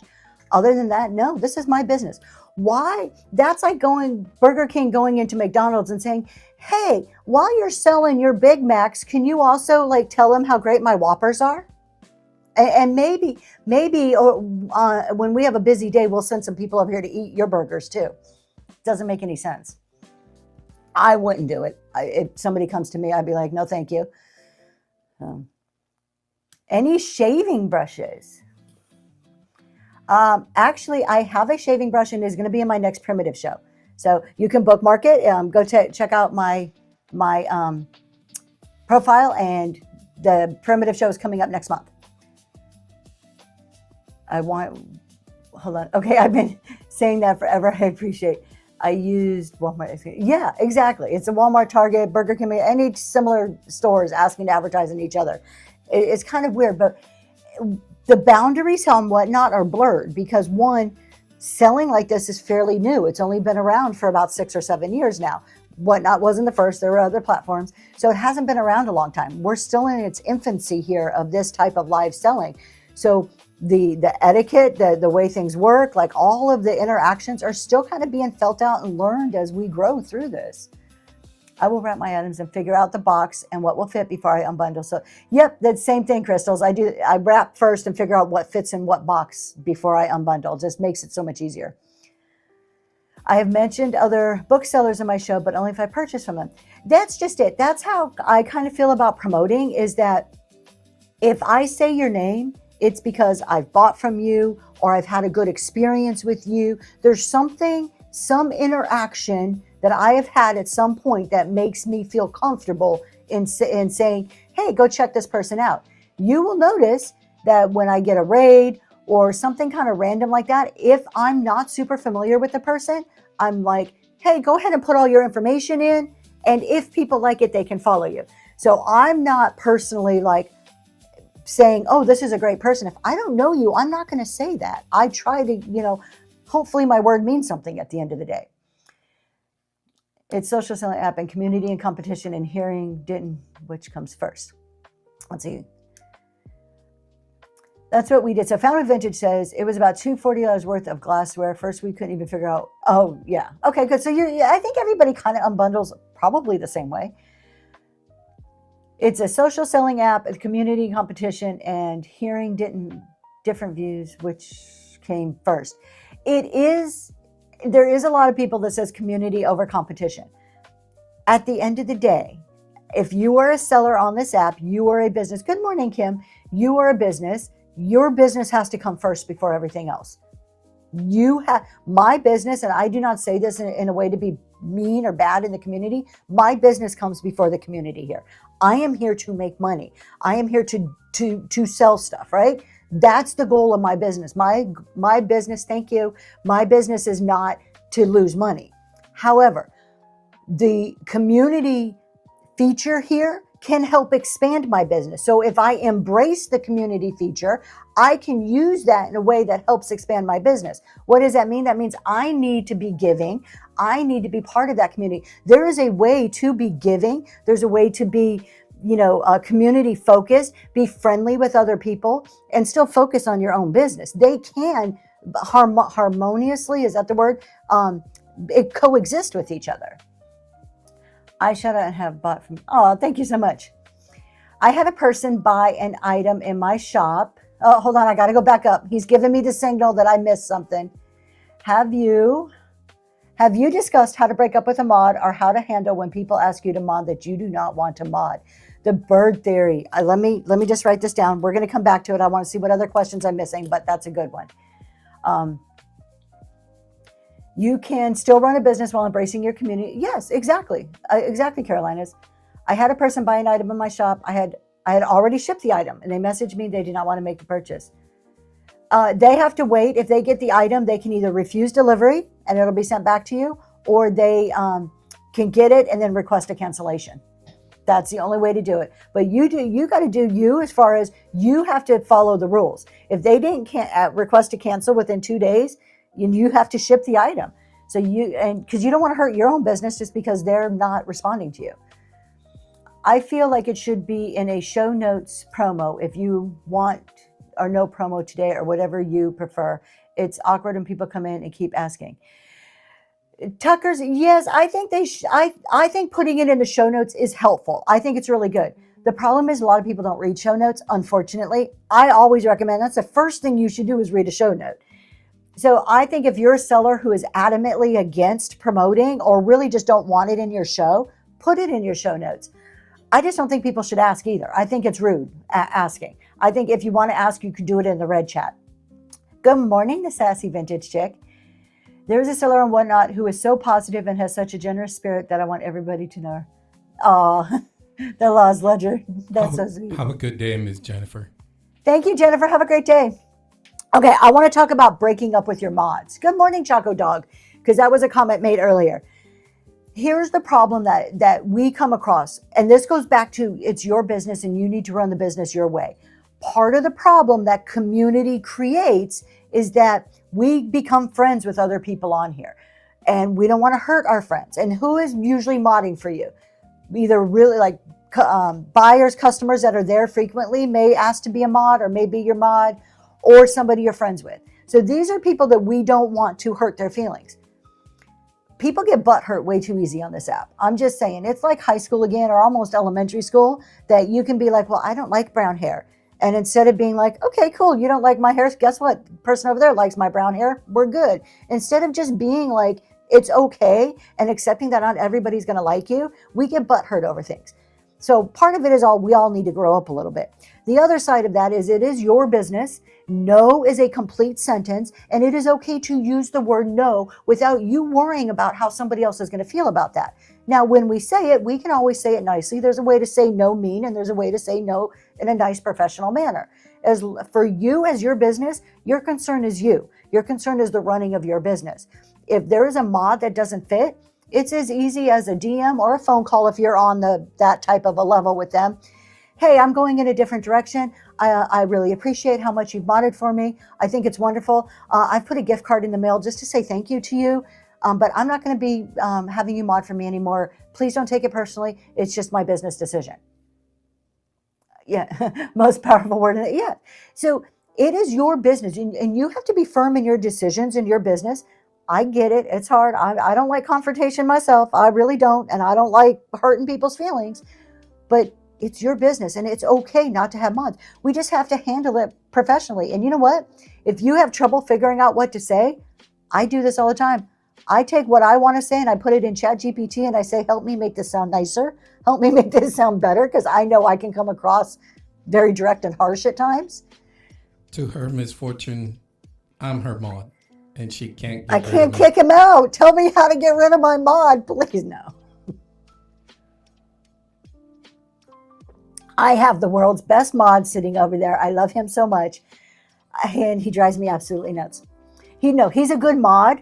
Other than that, no, this is my business. Why? That's like Burger King going into McDonald's and saying, hey, while you're selling your Big Macs, can you also tell them how great my Whoppers are? And maybe when we have a busy day, we'll send some people over here to eat your burgers too. Doesn't make any sense. I wouldn't do it. If somebody comes to me, I'd be like, no, thank you. Any shaving brushes? Actually, I have a shaving brush and it's going to be in my next primitive show. So you can bookmark it. Go check out my profile, and the primitive show is coming up next month. Hold on. Okay, I've been saying that forever. I appreciate. I used Walmart. Yeah, exactly. It's a Walmart, Target, Burger King, any similar stores asking to advertise on each other. It's kind of weird, but the boundaries and whatnot are blurred because one, selling like this is fairly new. It's only been around for about 6 or 7 years now. Whatnot wasn't the first. There were other platforms. So it hasn't been around a long time. We're still in its infancy here of this type of live selling. So the etiquette, the way things work, like all of the interactions are still kind of being felt out and learned as we grow through this. I will wrap my items and figure out the box and what will fit before I unbundle. So, yep, that's same thing, Crystals. I wrap first and figure out what fits in what box before I unbundle. It just makes it so much easier. I have mentioned other booksellers in my show, but only if I purchase from them. That's just it. That's how I kind of feel about promoting, is that if I say your name, it's because I've bought from you or I've had a good experience with you. There's some interaction that I have had at some point that makes me feel comfortable in saying, hey, go check this person out. You will notice that when I get a raid or something kind of random like that, if I'm not super familiar with the person, I'm like, hey, go ahead and put all your information in. And if people like it, they can follow you. So I'm not personally like saying, oh, this is a great person. If I don't know you, I'm not going to say that. I try to, hopefully my word means something at the end of the day. It's social selling app and community and competition and hearing didn't, which comes first? Let's see. That's what we did. So Fountain Vintage says it was about $240 worth of glassware. First, we couldn't even figure out. Oh, yeah. Okay, good. So I think everybody kind of unbundles probably the same way. It's a social selling app, a community competition, and hearing different views, which came first. There is a lot of people that says community over competition. At the end of the day, if you are a seller on this app, you are a business. Good morning, Kim. You are a business. Your business has to come first before everything else. You have my business, and I do not say this in a way to be mean or bad in the community. My business comes before the community here. I am here to make money. I am here to sell stuff, right? That's the goal of my business. My business, thank you. My business is not to lose money. However, the community feature here can help expand my business. So if I embrace the community feature, I can use that in a way that helps expand my business. What does that mean? That means I need to be giving. I need to be part of that community. There is a way to be giving. There's a way to be, community focused, be friendly with other people, and still focus on your own business. They can harmoniously, is that the word? It coexist with each other. I should have bought from, oh, thank you so much. I had a person buy an item in my shop. Oh, hold on, I got to go back up. He's giving me the signal that I missed something. Have you discussed how to break up with a mod or how to handle when people ask you to mod that you do not want to mod? The bird theory. Let me just write this down. We're going to come back to it. I want to see what other questions I'm missing, but that's a good one. You can still run a business while embracing your community. Yes, exactly. Exactly, Carolinas. I had a person buy an item in my shop. I had already shipped the item, and they messaged me they did not want to make the purchase. They have to wait. If they get the item, they can either refuse delivery, and it'll be sent back to you, or they can get it and then request a cancellation. That's the only way to do it. But you got to do you, as far as you have to follow the rules. If they didn't request to cancel within 2 days, you have to ship the item. So because you don't want to hurt your own business just because they're not responding to you. I feel like it should be in a show notes promo if you want, or no promo today, or whatever you prefer. It's awkward when people come in and keep asking. Tucker's, yes, I think I think putting it in the show notes is helpful. I think it's really good. The problem is a lot of people don't read show notes, unfortunately. I always recommend that's the first thing you should do is read a show note. So I think if you're a seller who is adamantly against promoting or really just don't want it in your show, put it in your show notes. I just don't think people should ask either. I think it's rude asking. I think if you want to ask, you could do it in the red chat. Good morning, the sassy vintage chick. There's a seller on Whatnot who is so positive and has such a generous spirit that I want everybody to know. Oh, the Lost Ledger. That's so sweet. Have a good day, Miss Jennifer. Thank you, Jennifer. Have a great day. Okay, I want to talk about breaking up with your mods. Good morning, Choco Dog, because that was a comment made earlier. Here's the problem that we come across, and this goes back to it's your business and you need to run the business your way. Part of the problem that community creates is that we become friends with other people on here, and we don't want to hurt our friends. And who is usually modding for you? Either really like buyers, customers that are there frequently may ask to be a mod or may be your mod, or somebody you're friends with. So these are people that we don't want to hurt their feelings. People get butt hurt way too easy on this app. I'm just saying, it's like high school again, or almost elementary school, that you can be like, well, I don't like brown hair. And instead of being like, okay, cool, you don't like my hair, guess what? The person over there likes my brown hair, we're good. Instead of just being like, it's okay, and accepting that not everybody's gonna like you, we get butt hurt over things. So part of it is we all need to grow up a little bit. The other side of that is it is your business. No is a complete sentence, and it is okay to use the word no without you worrying about how somebody else is going to feel about that. Now, when we say it, we can always say it nicely. There's a way to say no mean, and there's a way to say no in a nice professional manner. As for you as your business, your concern is you. Your concern is the running of your business. If there is a mod that doesn't fit, it's as easy as a DM or a phone call if you're on that type of a level with them. Hey, I'm going in a different direction. I really appreciate how much you've modded for me. I think it's wonderful. I've put a gift card in the mail just to say thank you to you, but I'm not going to be having you mod for me anymore. Please don't take it personally. It's just my business decision. Yeah, most powerful word. Yeah. So it is your business, and you have to be firm in your decisions in your business. I get it. It's hard. I don't like confrontation myself. I really don't. And I don't like hurting people's feelings. But it's your business, and it's okay not to have mods. We just have to handle it professionally. And you know what? If you have trouble figuring out what to say, I do this all the time. I take what I want to say and I put it in ChatGPT and I say, help me make this sound nicer. Help me make this sound better, because I know I can come across very direct and harsh at times. To her misfortune, I'm her mod, and she can't get I rid of can't me. kick him out. Tell me how to get rid of my mod. Please, no. I have the world's best mod sitting over there. I love him so much. And he drives me absolutely nuts. He's a good mod.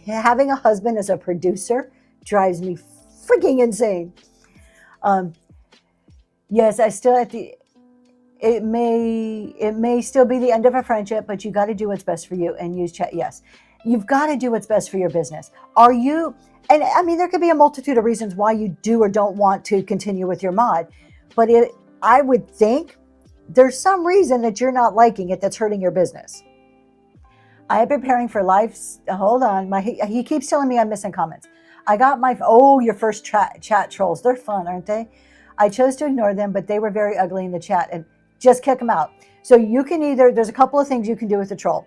Having a husband as a producer drives me freaking insane. Yes, I still at the. It may still be the end of a friendship, but you got to do what's best for you and use chat. Yes, you've got to do what's best for your business. Are you? And I mean, there could be a multitude of reasons why you do or don't want to continue with your mod, but I would think there's some reason that you're not liking it that's hurting your business. I am preparing for life. Hold on, he keeps telling me I'm missing comments. I got your first chat trolls. They're fun, aren't they? I chose to ignore them, but they were very ugly in the chat, and just kick them out. So you can there's a couple of things you can do with the troll.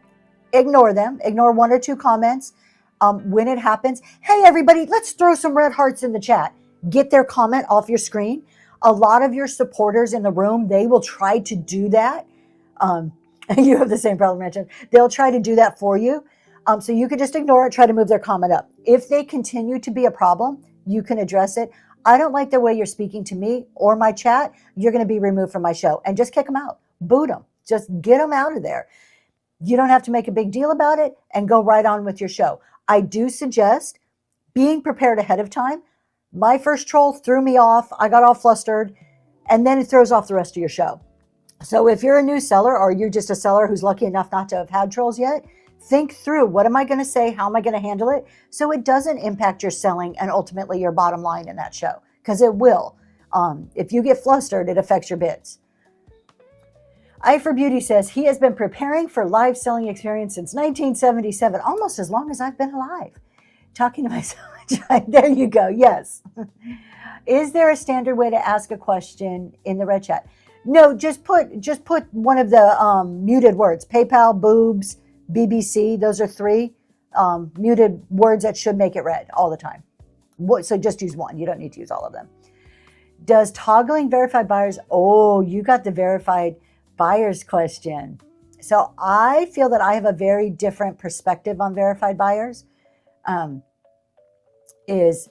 Ignore them. Ignore one or two comments. When it happens, hey, everybody, let's throw some red hearts in the chat. Get their comment off your screen. A lot of your supporters in the room, they will try to do that. You have the same problem, Richard. They'll try to do that for you. So you can just ignore it, try to move their comment up. If they continue to be a problem, you can address it. I don't like the way you're speaking to me or my chat. You're going to be removed from my show, and just kick them out. Boot them. Just get them out of there. You don't have to make a big deal about it and go right on with your show. I do suggest being prepared ahead of time. My first troll threw me off. I got all flustered, and then it throws off the rest of your show. So if you're a new seller, or you're just a seller who's lucky enough not to have had trolls yet, think through, what am I going to say? How am I going to handle it? So it doesn't impact your selling and ultimately your bottom line in that show, because it will. If you get flustered, it affects your bids. I for Beauty says he has been preparing for live selling experience since 1977, almost as long as I've been alive. Talking to myself. There you go. Yes. Is there a standard way to ask a question in the red chat? No, just put one of the muted words. PayPal, boobs, BBC. Those are three muted words that should make it red all the time. So just use one. You don't need to use all of them. Does toggling verified buyers? Oh, you got the verified buyers question. So I feel that I have a very different perspective on verified buyers. Is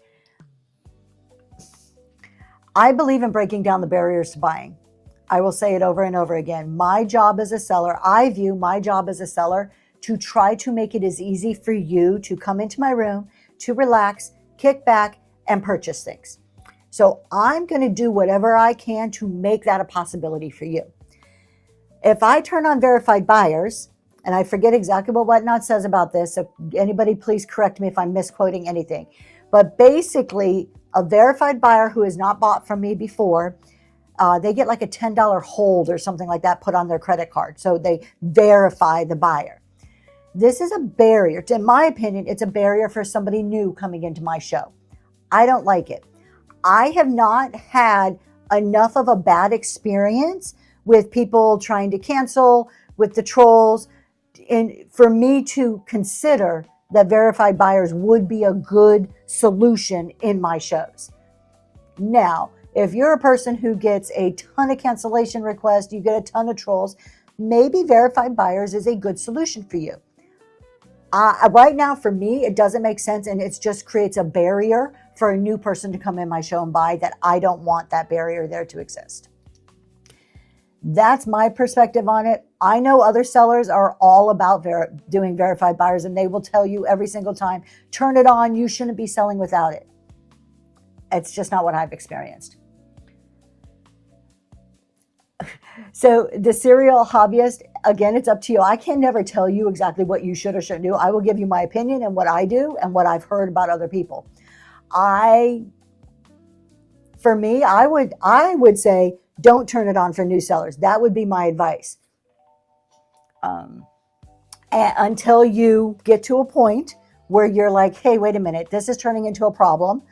I believe in breaking down the barriers to buying. I will say it over and over again. My job as a seller, I view my job as a seller to try to make it as easy for you to come into my room, to relax, kick back, and purchase things. So I'm going to do whatever I can to make that a possibility for you. If I turn on verified buyers, and I forget exactly what Whatnot says about this, so anybody please correct me if I'm misquoting anything. But basically, a verified buyer who has not bought from me before, they get like a $10 hold or something like that put on their credit card. So they verify the buyer. This is a barrier. In my opinion, it's a barrier for somebody new coming into my show. I don't like it. I have not had enough of a bad experience with people trying to cancel, with the trolls, and for me to consider that verified buyers would be a good solution in my shows. Now, if you're a person who gets a ton of cancellation requests, you get a ton of trolls, maybe verified buyers is a good solution for you. Right now, for me, it doesn't make sense, and it just creates a barrier for a new person to come in my show and buy that I don't want that barrier there to exist. That's my perspective on it. I know other sellers are all about doing verified buyers, and they will tell you every single time, turn it on, you shouldn't be selling without it. It's just not what I've experienced. So the serial hobbyist, again, it's up to you. I can never tell you exactly what you should or shouldn't do. I will give you my opinion and what I do and what I've heard about other people. For me, I would say, don't turn it on for new sellers. That would be my advice. Until you get to a point where you're like, hey, wait a minute, this is turning into a problem,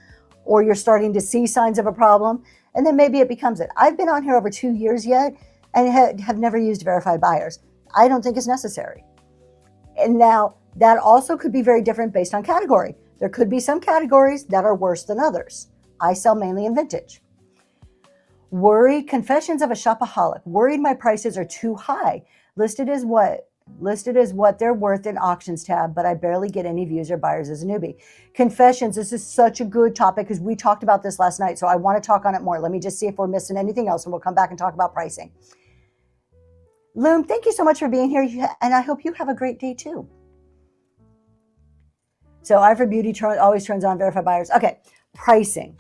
or you're starting to see signs of a problem, and then maybe it becomes it. I've been on here over 2 years yet and have never used verified buyers. I don't think it's necessary. And now that also could be very different based on category. There could be some categories that are worse than others. I sell mainly in vintage. Confessions of a shopaholic. Worried my prices are too high. Listed as what they're worth in auctions tab, but I barely get any views or buyers as a newbie. Confessions, this is such a good topic because we talked about this last night, so I want to talk on it more. Let me just see if we're missing anything else, and we'll come back and talk about pricing. Loom, thank you so much for being here, and I hope you have a great day too. So I for Beauty always turns on verified buyers. Okay, pricing.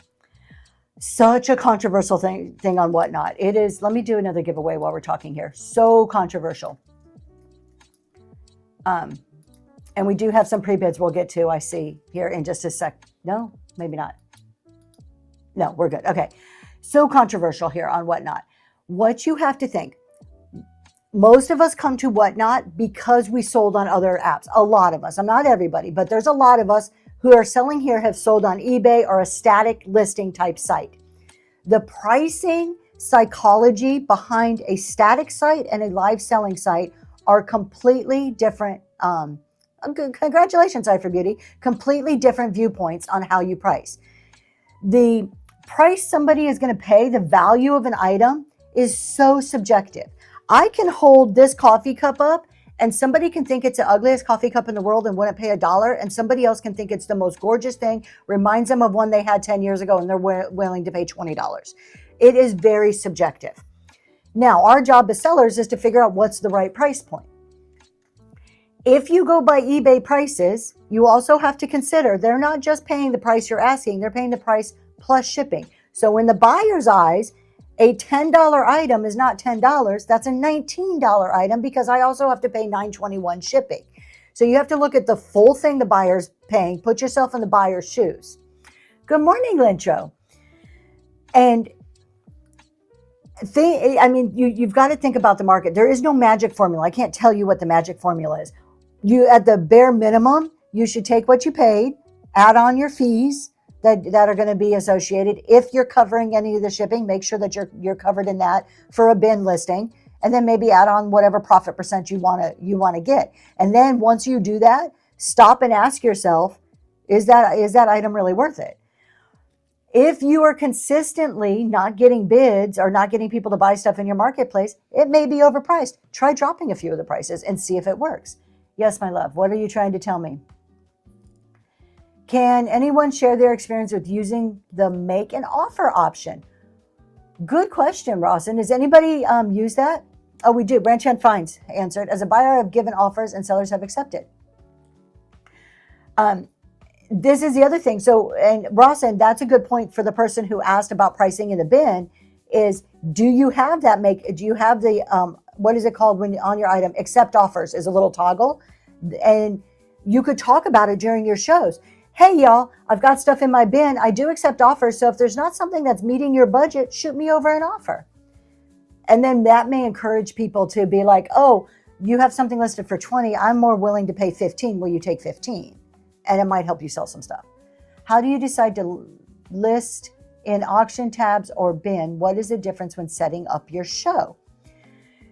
Such a controversial thing on Whatnot. It is, let me do another giveaway while we're talking here. So controversial. And we do have some pre-bids we'll get to, I see here in just a sec. No, maybe not. No, we're good. Okay. So controversial here on Whatnot. What you have to think, most of us come to Whatnot because we sold on other apps. A lot of us. I'm not everybody, but there's a lot of us who are selling here have sold on eBay or a static listing type site. The pricing psychology behind a static site and a live selling site are completely different. Congratulations, I for Beauty. Completely different viewpoints on how you price. The price somebody is going to pay, the value of an item, is so subjective. I can hold this coffee cup up and somebody can think it's the ugliest coffee cup in the world and wouldn't pay $1, and somebody else can think it's the most gorgeous thing, reminds them of one they had 10 years ago, and they're willing to pay $20. It is very subjective. Now, our job as sellers is to figure out what's the right price point. If you go by eBay prices, you also have to consider they're not just paying the price you're asking, they're paying the price plus shipping. So in the buyer's eyes, a $10 item is not $10, that's a $19 item because I also have to pay $9.21 shipping. So you have to look at the full thing the buyer's paying, put yourself in the buyer's shoes. Good morning, Lintro. And you've got to think about the market. There is no magic formula. I can't tell you what the magic formula is. You, at the bare minimum, you should take what you paid, add on your fees that are going to be associated. If you're covering any of the shipping, make sure that you're covered in that for a bin listing, and then maybe add on whatever profit percent you want to get. And then once you do that, stop and ask yourself, is that item really worth it? If you are consistently not getting bids or not getting people to buy stuff in your marketplace, it may be overpriced. Try dropping a few of the prices and see if it works. Yes, my love. What are you trying to tell me? Can anyone share their experience with using the make an offer option? Good question, Rawson. Does anybody use that? Oh, we do. Branch Hand Finds answered. As a buyer, I've given offers and sellers have accepted. This is the other thing. So, and Rawson, that's a good point for the person who asked about pricing in the bin is, do you have that do you have the, what is it called when on your item? Accept offers is a little toggle. And you could talk about it during your shows. Hey, y'all, I've got stuff in my bin. I do accept offers. So if there's not something that's meeting your budget, shoot me over an offer. And then that may encourage people to be like, oh, you have something listed for 20. I'm more willing to pay 15. Will you take 15? And it might help you sell some stuff. How do you decide to list in auction tabs or bin? What is the difference when setting up your show?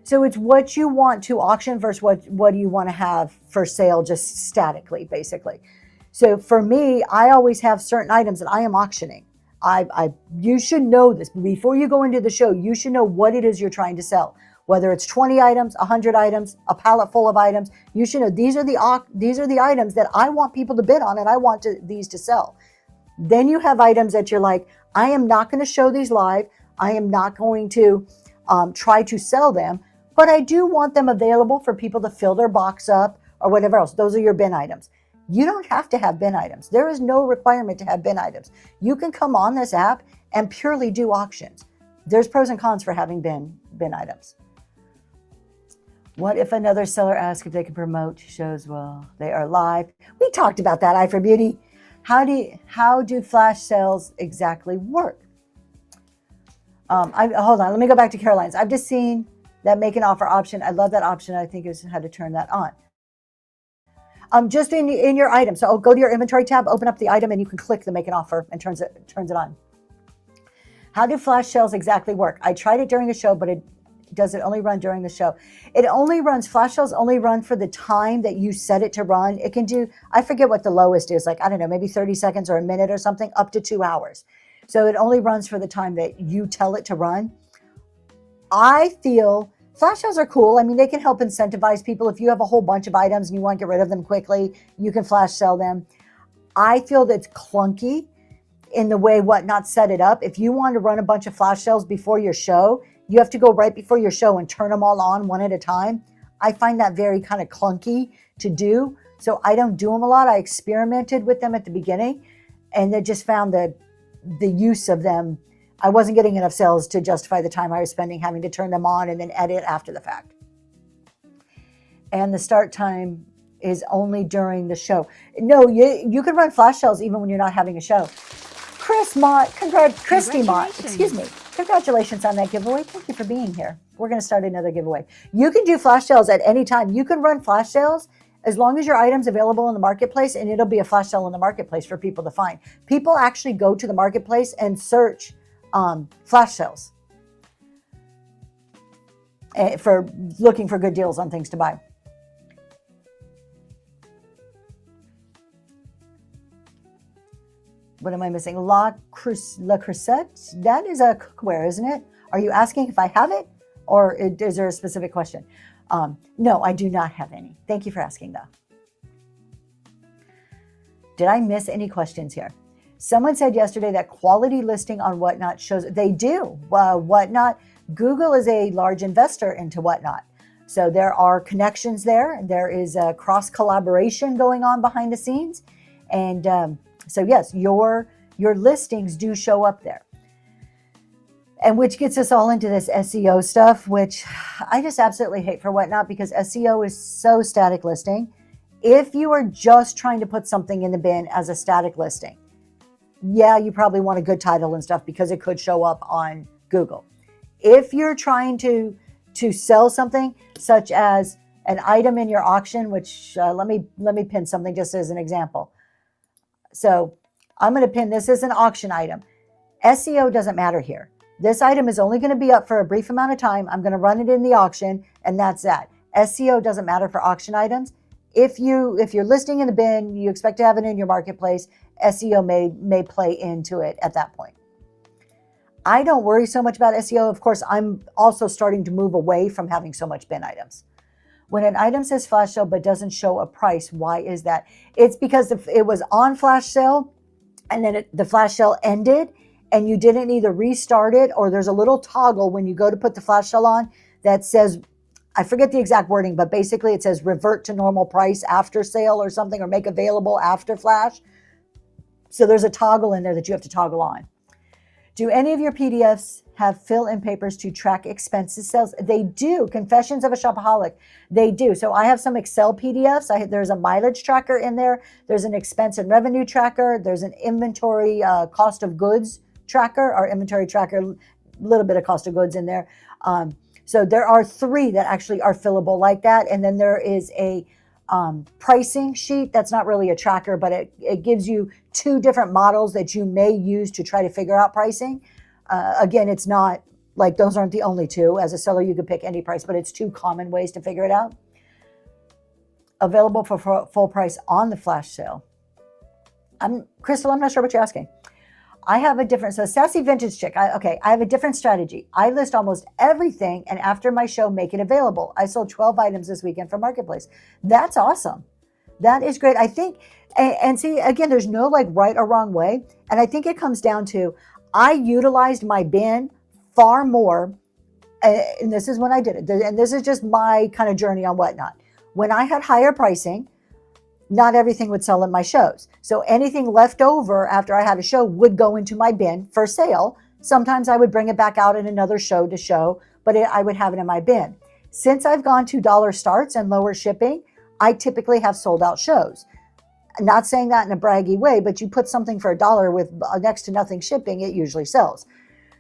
So it's what you want to auction versus what do you want to have for sale just statically, basically. So for me, I always have certain items that I am auctioning. You should know this. Before you go into the show, you should know what it is you're trying to sell. Whether it's 20 items, 100 items, a pallet full of items, you should know these are the items that I want people to bid on and I want these to sell. Then you have items that you're like, I am not going to show these live. I am not going to try to sell them, but I do want them available for people to fill their box up or whatever else. Those are your bin items. You don't have to have bin items. There is no requirement to have bin items. You can come on this app and purely do auctions. There's pros and cons for having bin items. What if another seller asks if they can promote shows while they are live? We talked about that, Eye for Beauty. How do flash sales exactly work? Hold on, let me go back to Caroline's. I've just seen that make an offer option. I love that option. I think is how to turn that on. Just in your item. So go to your inventory tab, open up the item, and you can click the make an offer and turns it on. How do flash sales exactly work? I tried it during a show, but does it only run during the show? Flash sales only run for the time that you set it to run. It can do, I forget what the lowest is, like, I don't know, maybe 30 seconds or a minute or something, up to 2 hours. So it only runs for the time that you tell it to run. I feel flash sales are cool. I mean, they can help incentivize people. If you have a whole bunch of items and you want to get rid of them quickly, you can flash sell them. I feel that's clunky in the way Whatnot set it up. If you want to run a bunch of flash sales before your show, you have to go right before your show and turn them all on one at a time. I find that very kind of clunky to do. So I don't do them a lot. I experimented with them at the beginning and then just found the use of them. I wasn't getting enough sales to justify the time I was spending having to turn them on and then edit after the fact. And the start time is only during the show. No, you can run flash sales even when you're not having a show. Christy Mott, excuse me. Congratulations on that giveaway. Thank you for being here. We're going to start another giveaway. You can do flash sales at any time. You can run flash sales as long as your item's available in the marketplace, and it'll be a flash sale in the marketplace for people to find. People actually go to the marketplace and search flash sales for looking for good deals on things to buy. What am I missing? La Crusette? That is a cookware, isn't it? Are you asking if I have it? Or is there a specific question? No, I do not have any. Thank you for asking, though. Did I miss any questions here? Someone said yesterday that quality listing on Whatnot shows, they do. Whatnot, Google is a large investor into Whatnot. So there are connections there. There is a cross collaboration going on behind the scenes. And so yes, your listings do show up there. And which gets us all into this SEO stuff, which I just absolutely hate for Whatnot because SEO is so static listing. If you are just trying to put something in the bin as a static listing, yeah, you probably want a good title and stuff because it could show up on Google. If you're trying to sell something such as an item in your auction, which let me pin something just as an example. So I'm going to pin this as an auction item. SEO doesn't matter here. This item is only going to be up for a brief amount of time. I'm going to run it in the auction and that's that. SEO doesn't matter for auction items. If you're listing in the bin, you expect to have it in your marketplace. SEO may play into it at that point. I don't worry so much about SEO. Of course, I'm also starting to move away from having so much bin items. When an item says flash sale but doesn't show a price, why is that? It's because it was on flash sale and then the flash sale ended and you didn't either restart it, or there's a little toggle when you go to put the flash sale on that says, I forget the exact wording, but basically it says revert to normal price after sale or something, or make available after flash. So there's a toggle in there that you have to toggle on. Do any of your PDFs have fill-in papers to track expenses sales? They do. Confessions of a Shopaholic, they do. So I have some Excel PDFs. There's a mileage tracker in there. There's an expense and revenue tracker. There's an inventory cost of goods tracker, or inventory tracker, a little bit of cost of goods in there. So there are 3 that actually are fillable like that. And then there is a pricing sheet that's not really a tracker, but it gives you 2 different models that you may use to try to figure out pricing. Again, it's not like those aren't the only 2. As a seller, you could pick any price, but it's 2 common ways to figure it out. Available for full price on the flash sale. Crystal, I'm not sure what you're asking. I have a different, so Sassy Vintage Chick. I have a different strategy. I list almost everything, and after my show, make it available. I sold 12 items this weekend for Marketplace. That's awesome. That is great. I think, and see, again, there's no like right or wrong way. And I think it comes down to, I utilized my bin far more, and this is when I did it. And this is just my kind of journey on whatnot. When I had higher pricing, not everything would sell in my shows. So anything left over after I had a show would go into my bin for sale. Sometimes I would bring it back out in another show to show, but I would have it in my bin. Since I've gone to dollar starts and lower shipping, I typically have sold out shows. I'm not saying that in a braggy way, but you put something for $1 with next to nothing shipping, it usually sells.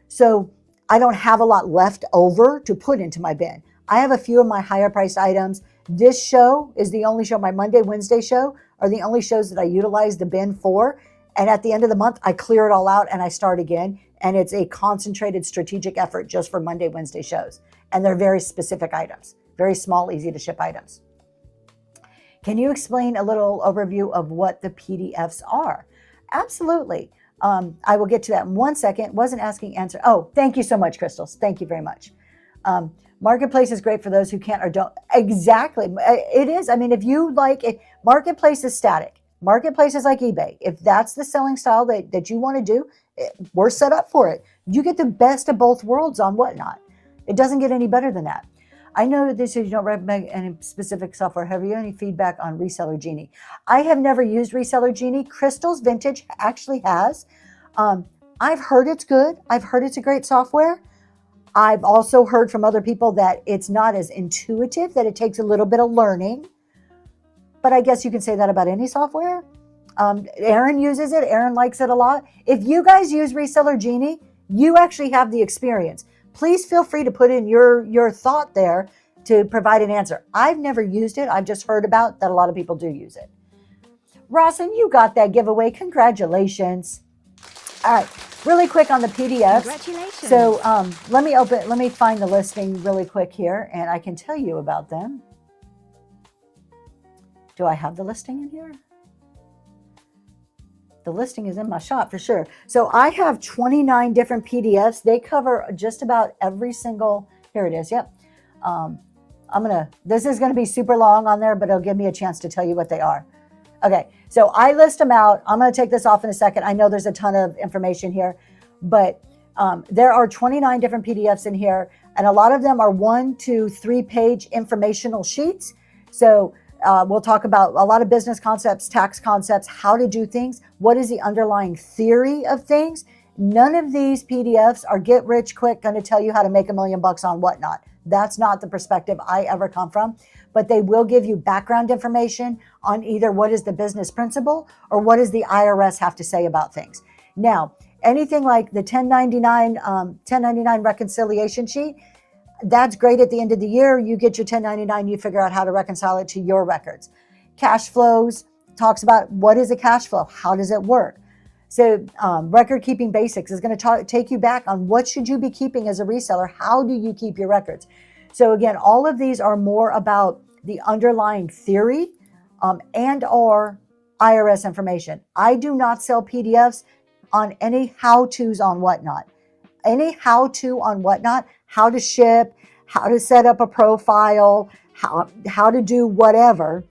So I don't have a lot left over to put into my bin. I have a few of my higher priced items. This show is the only show, my Monday, Wednesday show are the only shows that I utilize the bin for. And at the end of the month, I clear it all out and I start again. And it's a concentrated strategic effort just for Monday, Wednesday shows. And they're very specific items, very small, easy to ship items. Can you explain a little overview of what the PDFs are? Absolutely. I will get to that in 1 second. Wasn't asking, answer. Oh, thank you so much, Crystals. Thank you very much. Marketplace is great for those who can't or don't. Exactly. It is. I mean, if you like it, Marketplace is static. Marketplace is like eBay. If that's the selling style that you want to do, we're set up for it. You get the best of both worlds on Whatnot. It doesn't get any better than that. I know that this is, you don't recommend any specific software. Have you any feedback on Reseller Genie? I have never used Reseller Genie. Crystal's Vintage actually has. I've heard it's good. I've heard it's a great software. I've also heard from other people that it's not as intuitive, that it takes a little bit of learning. But I guess you can say that about any software. Aaron uses it. Aaron likes it a lot. If you guys use Reseller Genie, you actually have the experience. Please feel free to put in your thought there to provide an answer. I've never used it. I've just heard about that a lot of people do use it. Rawson, you got that giveaway. Congratulations. All right. Really quick on the PDFs. Congratulations. So let me find the listing really quick here and I can tell you about them. Do I have the listing in here? The listing is in my shop for sure. So I have 29 different PDFs. They cover just about every single, here it is. Yep. This is going to be super long on there, but it'll give me a chance to tell you what they are. Okay, so I list them out. I'm going to take this off in a second. I know there's a ton of information here, but there are 29 different PDFs in here, and a lot of them are 1 to 3 page informational sheets. So we'll talk about a lot of business concepts, tax concepts, how to do things, what is the underlying theory of things. None of these PDFs are get rich quick, going to tell you how to make $1 million on Whatnot. That's not the perspective I ever come from, but they will give you background information on either what is the business principle or what does the IRS have to say about things. Now, anything like the 1099 reconciliation sheet, that's great at the end of the year. You get your 1099, you figure out how to reconcile it to your records. Cash flows talks about what is a cash flow? How does it work? So record keeping basics is going to take you back on what should you be keeping as a reseller? How do you keep your records? So again, all of these are more about the underlying theory and or IRS information. I do not sell PDFs on any how-tos on Whatnot. Any how-to on Whatnot, how to ship, how to set up a profile, how to do whatever,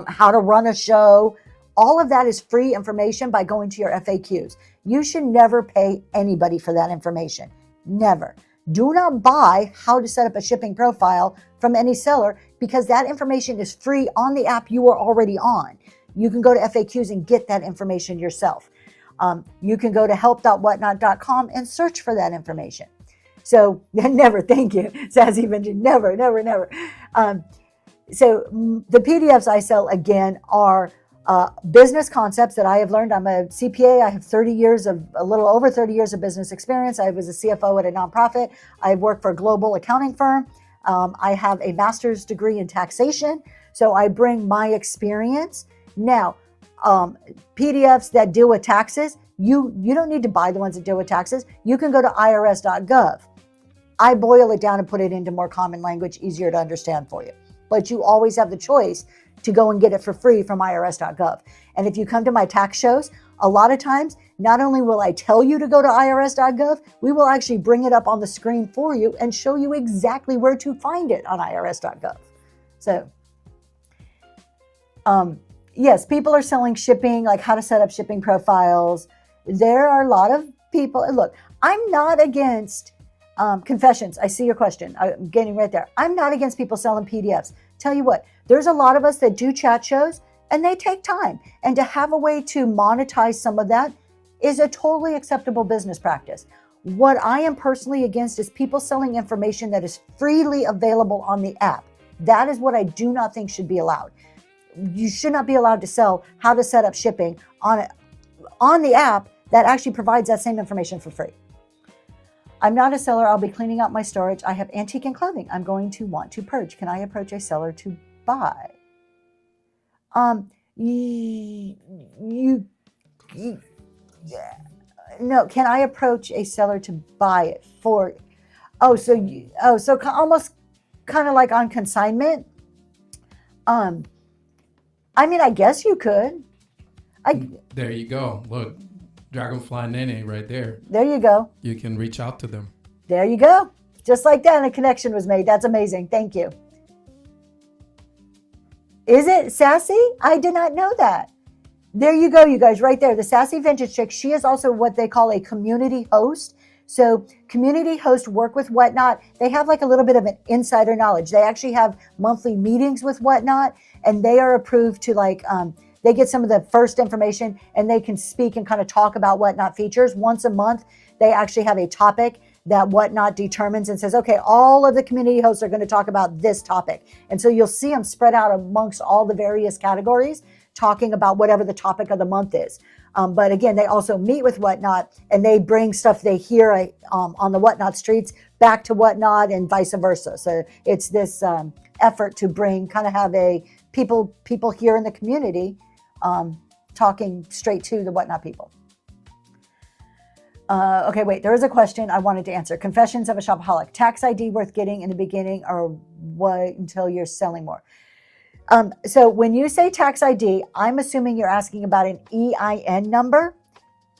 how to run a show. All of that is free information by going to your FAQs. You should never pay anybody for that information. Never. Do not buy how to set up a shipping profile from any seller, because that information is free on the app you are already on. You can go to FAQs and get that information yourself. You can go to help.whatnot.com and search for that information. So never, thank you. Sassy mentioned never. So the PDFs I sell, again, are business concepts that I have learned. I'm a CPA. I have a little over 30 years of business experience. I was a CFO at a nonprofit. I work for a global accounting firm. I have a master's degree in taxation. So I bring my experience. Now, PDFs that deal with taxes, you don't need to buy the ones that deal with taxes. You can go to irs.gov. I boil it down and put it into more common language, easier to understand for you. But you always have the choice to go and get it for free from irs.gov. And if you come to my tax shows, a lot of times, not only will I tell you to go to irs.gov, we will actually bring it up on the screen for you and show you exactly where to find it on irs.gov. So, yes, people are selling shipping, like how to set up shipping profiles. There are a lot of people. Look, I'm not against confessions. I see your question. I'm getting right there. I'm not against people selling PDFs. Tell you what, there's a lot of us that do chat shows and they take time. And to have a way to monetize some of that is a totally acceptable business practice. What I am personally against is people selling information that is freely available on the app. That is what I do not think should be allowed. You should not be allowed to sell how to set up shipping on the app that actually provides that same information for free. I'm not a seller. I'll be cleaning out my storage. I have antique and clothing I'm going to want to purge. Can I approach a seller to buy? No, can I approach a seller to buy it for? So almost kind of like on consignment. I mean, I guess you could. There you go. Look, Dragonfly Nene right there. There you go. You can reach out to them. There you go. Just like that, and a connection was made. That's amazing. Thank you. Is it Sassy? I did not know that. There you go, you guys, right there. The Sassy Vintage Chick, she is also what they call a community host. So community hosts work with Whatnot. They have like a little bit of an insider knowledge. They actually have monthly meetings with Whatnot, and they are approved to they get some of the first information, and they can speak and kind of talk about Whatnot features. Once a month, they actually have a topic that Whatnot determines and says, okay, all of the community hosts are going to talk about this topic. And so you'll see them spread out amongst all the various categories, talking about whatever the topic of the month is. But again, they also meet with Whatnot, and they bring stuff they hear on the Whatnot streets back to Whatnot and vice versa. So it's this effort to have a people here in the community talking straight to the Whatnot people. Okay, wait, there is a question I wanted to answer. Confessions of a Shopaholic. Tax ID worth getting in the beginning, or wait until you're selling more? So when you say tax ID, I'm assuming you're asking about an EIN number.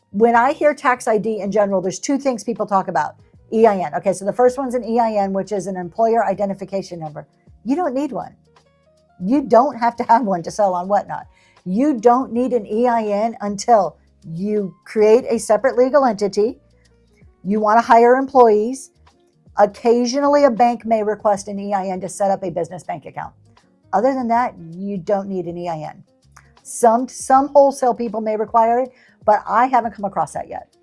When I hear tax ID in general, there's two things people talk about. EIN. Okay, so the first one's an EIN, which is an employer identification number. You don't need one. You don't have to have one to sell on Whatnot. You don't need an EIN until you create a separate legal entity. You want to hire employees. Occasionally, a bank may request an EIN to set up a business bank account. Other than that, you don't need an EIN. Some wholesale people may require it, but I haven't come across that yet.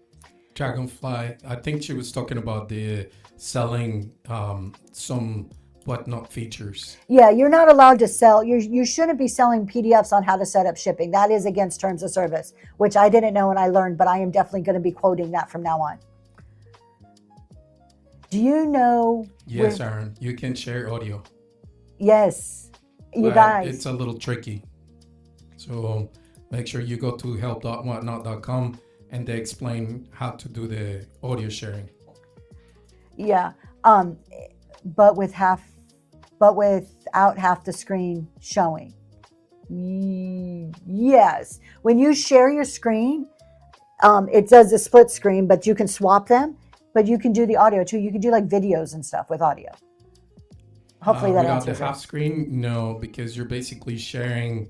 Dragonfly, I think she was talking about the selling some Whatnot features. Yeah, you're not allowed to sell. You shouldn't be selling PDFs on how to set up shipping. That is against terms of service, which I didn't know and I learned, but I am definitely going to be quoting that from now on. Do you know? Yes, Aaron, you can share audio. Yes, you guys. It's a little tricky. So make sure you go to help.whatnot.com and they explain how to do the audio sharing. Yeah, but without half the screen showing. Yes. When you share your screen, it does a split screen, but you can swap them. But you can do the audio too. You can do like videos and stuff with audio. Hopefully that without the answers it. half screen, no, because you're basically sharing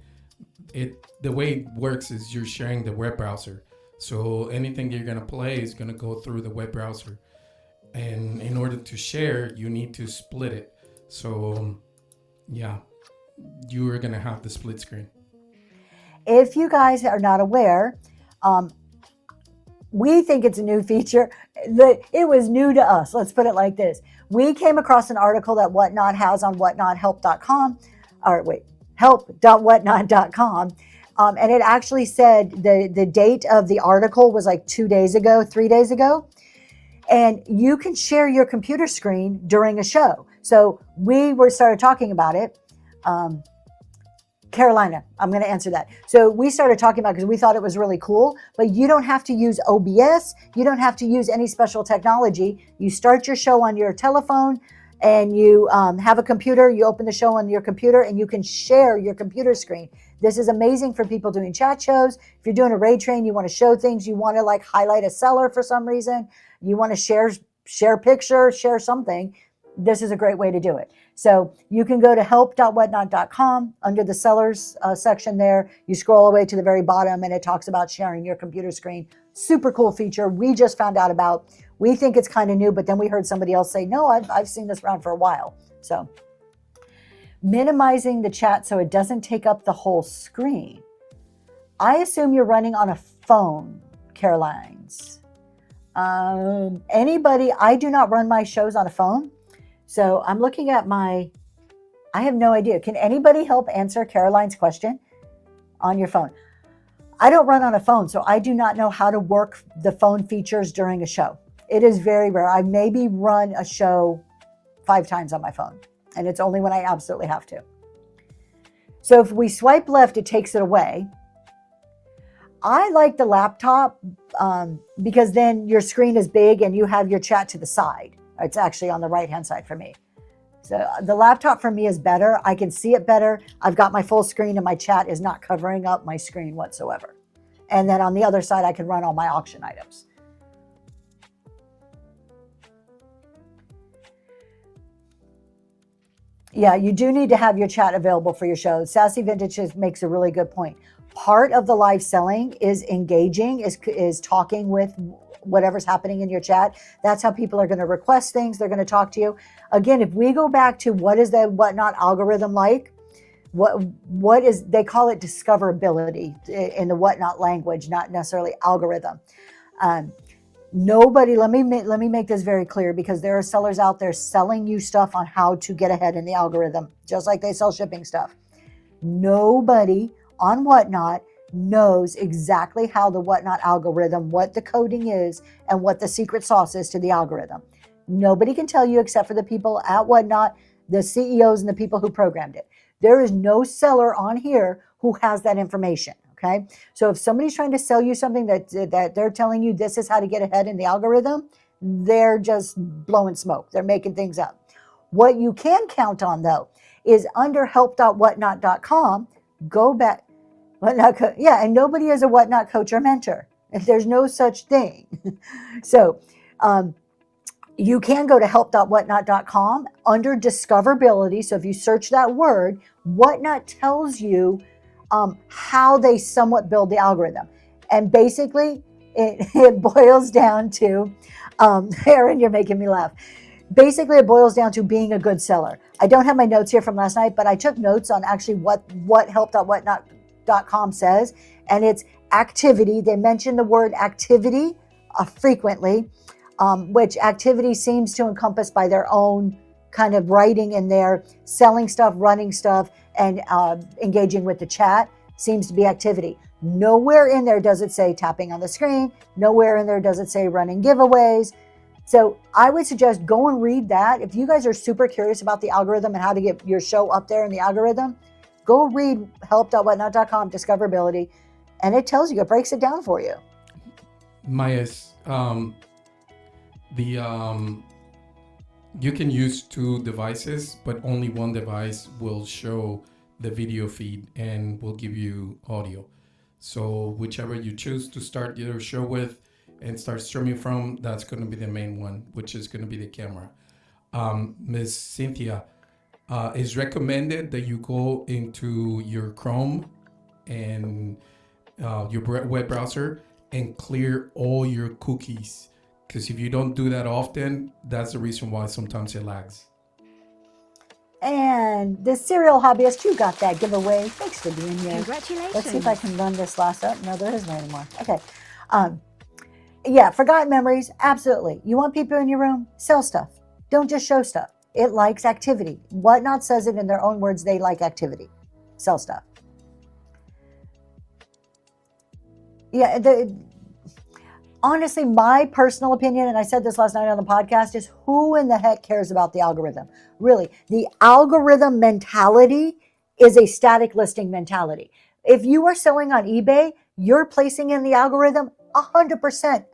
it. The way it works is you're sharing the web browser. So anything you're gonna play is gonna go through the web browser, and in order to share, you need to split it. So yeah, you are gonna have the split screen. If you guys are not aware, we think it's a new feature. It was new to us. Let's put it like this. We came across an article that Whatnot has on whatnothelp.com, or wait, help.whatnot.com. And it actually said the date of the article was like 2 days ago, 3 days ago. And you can share your computer screen during a show. So we started talking about it. Carolina, I'm going to answer that. So we started talking about, because we thought it was really cool, but you don't have to use OBS. You don't have to use any special technology. You start your show on your telephone and you have a computer. You open the show on your computer and you can share your computer screen. This is amazing for people doing chat shows. If you're doing a raid train, you want to show things, you want to like highlight a seller for some reason, you want to share picture, share something. This is a great way to do it. So you can go to help.whatnot.com under the sellers section there. You scroll all the way to the very bottom and it talks about sharing your computer screen. Super cool feature. We just found out about. We think it's kind of new, but then we heard somebody else say, no, I've seen this around for a while. So minimizing the chat so it doesn't take up the whole screen. I assume you're running on a phone, Caroline's. Anybody, I do not run my shows on a phone. So I'm looking at I have no idea. Can anybody help answer Caroline's question on your phone? I don't run on a phone, so I do not know how to work the phone features during a show. It is very rare. I maybe run a show 5 times on my phone, and it's only when I absolutely have to. So if we swipe left, it takes it away. I like the laptop because then your screen is big and you have your chat to the side. It's actually on the right-hand side for me. So the laptop for me is better. I can see it better. I've got my full screen and my chat is not covering up my screen whatsoever. And then on the other side, I can run all my auction items. Yeah, you do need to have your chat available for your show. Sassy Vintage makes a really good point. Part of the live selling is engaging, is talking with whatever's happening in your chat. That's how people are going to request things. They're going to talk to you. Again, if we go back to what is the Whatnot algorithm like, what is, they call it discoverability in the Whatnot language, not necessarily algorithm. Nobody, let me make this very clear, because there are sellers out there selling you stuff on how to get ahead in the algorithm, just like they sell shipping stuff. Nobody on Whatnot knows exactly how the Whatnot algorithm, what the coding is, and what the secret sauce is to the algorithm. Nobody can tell you except for the people at Whatnot, the CEOs and the people who programmed it. There is no seller on here who has that information, okay? So if somebody's trying to sell you something that they're telling you this is how to get ahead in the algorithm, they're just blowing smoke. They're making things up. What you can count on, though, is under help.whatnot.com, go back. Yeah, and nobody is a Whatnot coach or mentor. There's no such thing. So you can go to help.whatnot.com under discoverability. So if you search that word, Whatnot tells you how they somewhat build the algorithm. And basically, it boils down to, Aaron, you're making me laugh. Basically, it boils down to being a good seller. I don't have my notes here from last night, but I took notes on actually what help.whatnot.com says, and it's activity. They mention the word activity frequently, which activity seems to encompass by their own kind of writing in there. Selling stuff, running stuff, and engaging with the chat seems to be activity. Nowhere in there does it say tapping on the screen. Nowhere in there does it say running giveaways. So I would suggest go and read that. If you guys are super curious about the algorithm and how to get your show up there in the algorithm, go read help.whatnot.com, discoverability, and it tells you, it breaks it down for you. Mayas, you can use 2 devices, but only one device will show the video feed and we'll give you audio. So whichever you choose to start your show with and start streaming from, that's going to be the main one, which is going to be the camera. Ms. Cynthia, it's recommended that you go into your Chrome and your web browser and clear all your cookies. Because if you don't do that often, that's the reason why sometimes it lags. And the serial hobbyist, you got that giveaway. Thanks for being here. Congratulations. Let's see if I can run this last up. No, there isn't anymore. Okay. Yeah, forgotten memories. Absolutely. You want people in your room? Sell stuff. Don't just show stuff. It likes activity. Whatnot says it in their own words. They like activity. Sell stuff. Yeah, honestly, my personal opinion, and I said this last night on the podcast, is who in the heck cares about the algorithm? Really, the algorithm mentality is a static listing mentality. If you are selling on eBay, your placing in the algorithm 100%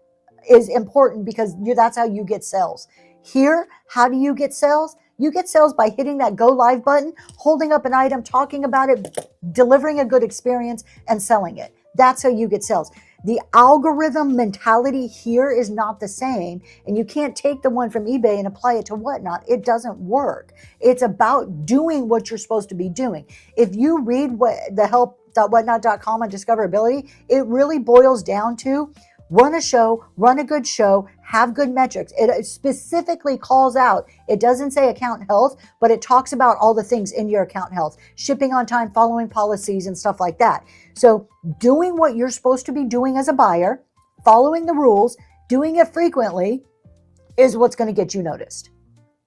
is important because that's how you get sales. Here, how do you get sales? You get sales by hitting that go live button, holding up an item, talking about it, delivering a good experience, and selling it. That's how you get sales. The algorithm mentality here is not the same, and you can't take the one from eBay and apply it to Whatnot. It doesn't work. It's about doing what you're supposed to be doing. If you read the help.whatnot.com on discoverability, it really boils down to run a show, run a good show, have good metrics. It specifically calls out, it doesn't say account health, but it talks about all the things in your account health, shipping on time, following policies and stuff like that. So doing what you're supposed to be doing as a buyer, following the rules, doing it frequently is what's going to get you noticed.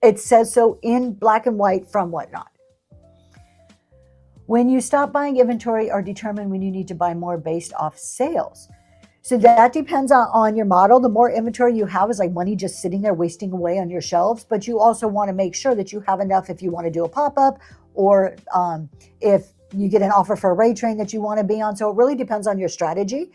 It says so in black and white from Whatnot. When you stop buying inventory or determine when you need to buy more based off sales. So that depends on your model. The more inventory you have is like money just sitting there wasting away on your shelves, but you also want to make sure that you have enough if you want to do a pop-up or if you get an offer for a raid train that you want to be on. So it really depends on your strategy.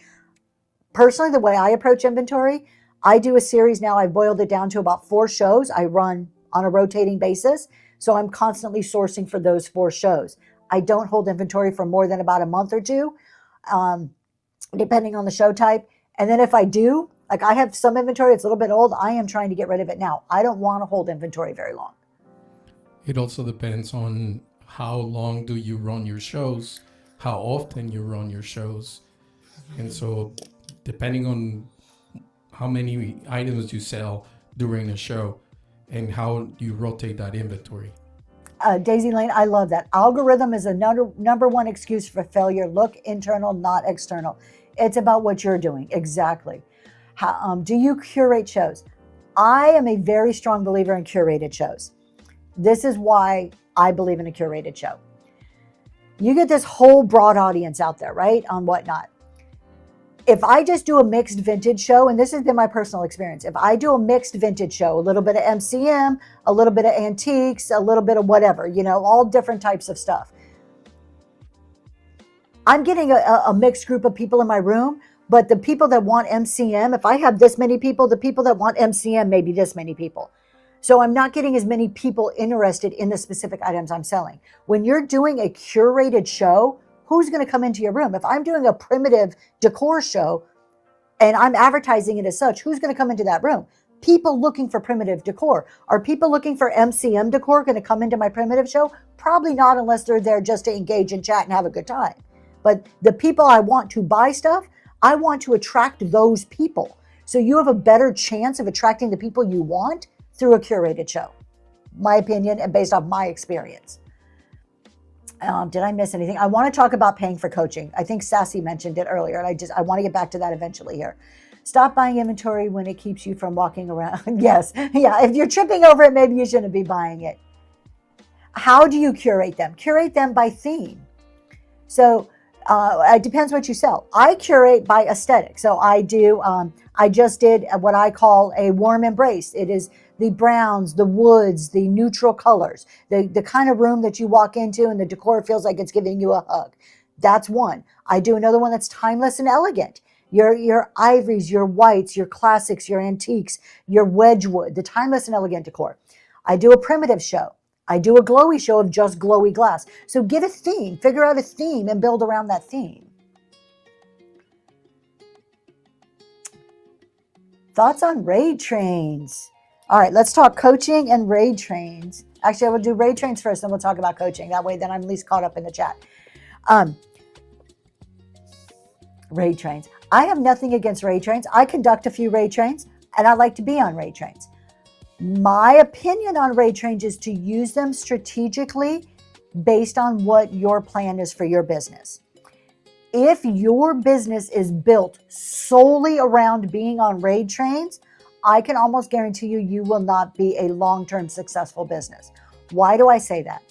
Personally, the way I approach inventory, I do a series now. I've boiled it down to about 4 shows. I run on a rotating basis. So I'm constantly sourcing for those 4 shows. I don't hold inventory for more than about a month or 2. Depending on the show type. And then if I do, like I have some inventory, it's a little bit old, I am trying to get rid of it now. I don't want to hold inventory very long. It also depends on how long do you run your shows, how often you run your shows. And so depending on how many items you sell during the show and how you rotate that inventory. Daisy Lane, I love that. Algorithm is a number one excuse for failure. Look internal, not external. It's about what you're doing. Exactly. How, do you curate shows? I am a very strong believer in curated shows. This is why I believe in a curated show. You get this whole broad audience out there, right? On Whatnot. If I just do a mixed vintage show, and this has been my personal experience, if I do a mixed vintage show, a little bit of MCM, a little bit of antiques, a little bit of whatever, all different types of stuff. I'm getting a mixed group of people in my room, but the people that want MCM, if I have this many people, the people that want MCM may be this many people. So I'm not getting as many people interested in the specific items I'm selling. When you're doing a curated show, who's going to come into your room? If I'm doing a primitive decor show and I'm advertising it as such, who's going to come into that room? People looking for primitive decor. Are people looking for MCM decor going to come into my primitive show? Probably not, unless they're there just to engage and chat and have a good time. But the people I want to buy stuff, I want to attract those people. So you have a better chance of attracting the people you want through a curated show. My opinion and based off my experience. Did I miss anything? I want to talk about paying for coaching. I think Sassy mentioned it earlier, and I want to get back to that eventually here. Stop buying inventory when it keeps you from walking around. Yes. Yeah. If you're tripping over it, maybe you shouldn't be buying it. How do you curate them? Curate them by theme. So it depends what you sell. I curate by aesthetic. So I just did what I call a warm embrace. It is the browns, the woods, the neutral colors, the kind of room that you walk into and the decor feels like it's giving you a hug. That's one. I do another one that's timeless and elegant. Your ivories, your whites, your classics, your antiques, your Wedgwood, the timeless and elegant decor. I do a primitive show. I do a glowy show of just glowy glass. So get a theme, figure out a theme and build around that theme. Thoughts on raid trains? All right, let's talk coaching and raid trains. Actually, I will do raid trains first, then we'll talk about coaching. That way, then I'm at least caught up in the chat. Raid trains. I have nothing against raid trains. I conduct a few raid trains, and I like to be on raid trains. My opinion on raid trains is to use them strategically based on what your plan is for your business. If your business is built solely around being on raid trains, I can almost guarantee you, you will not be a long-term successful business. Why do I say that?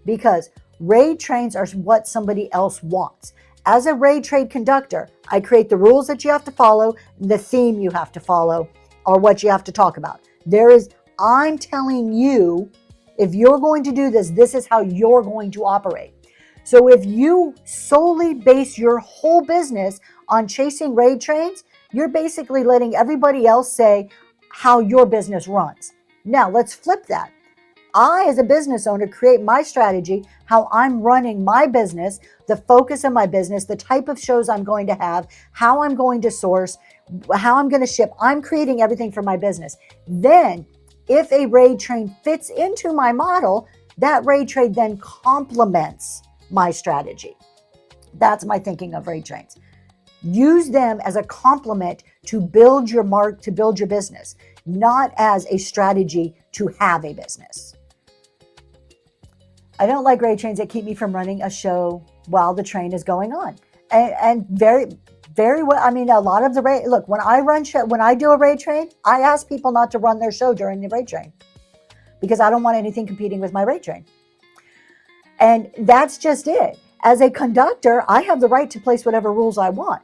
Because raid trains are what somebody else wants. As a raid trade conductor, I create the rules that you have to follow, the theme you have to follow, or what you have to talk about. I'm telling you, if you're going to do this, this is how you're going to operate. So if you solely base your whole business on chasing raid trains, you're basically letting everybody else say how your business runs. Now, let's flip that. I, as a business owner, create my strategy, how I'm running my business, the focus of my business, the type of shows I'm going to have, how I'm going to source, how I'm going to ship. I'm creating everything for my business. Then, if a raid train fits into my model, that raid trade then complements my strategy. That's my thinking of raid trains. Use them as a complement to build your to build your business, not as a strategy to have a business. I don't like raid trains that keep me from running a show while the train is going on. And very well, I mean, a lot of the raid, look, when I do a raid train, I ask people not to run their show during the raid train because I don't want anything competing with my raid train. And that's just it. As a conductor, I have the right to place whatever rules I want.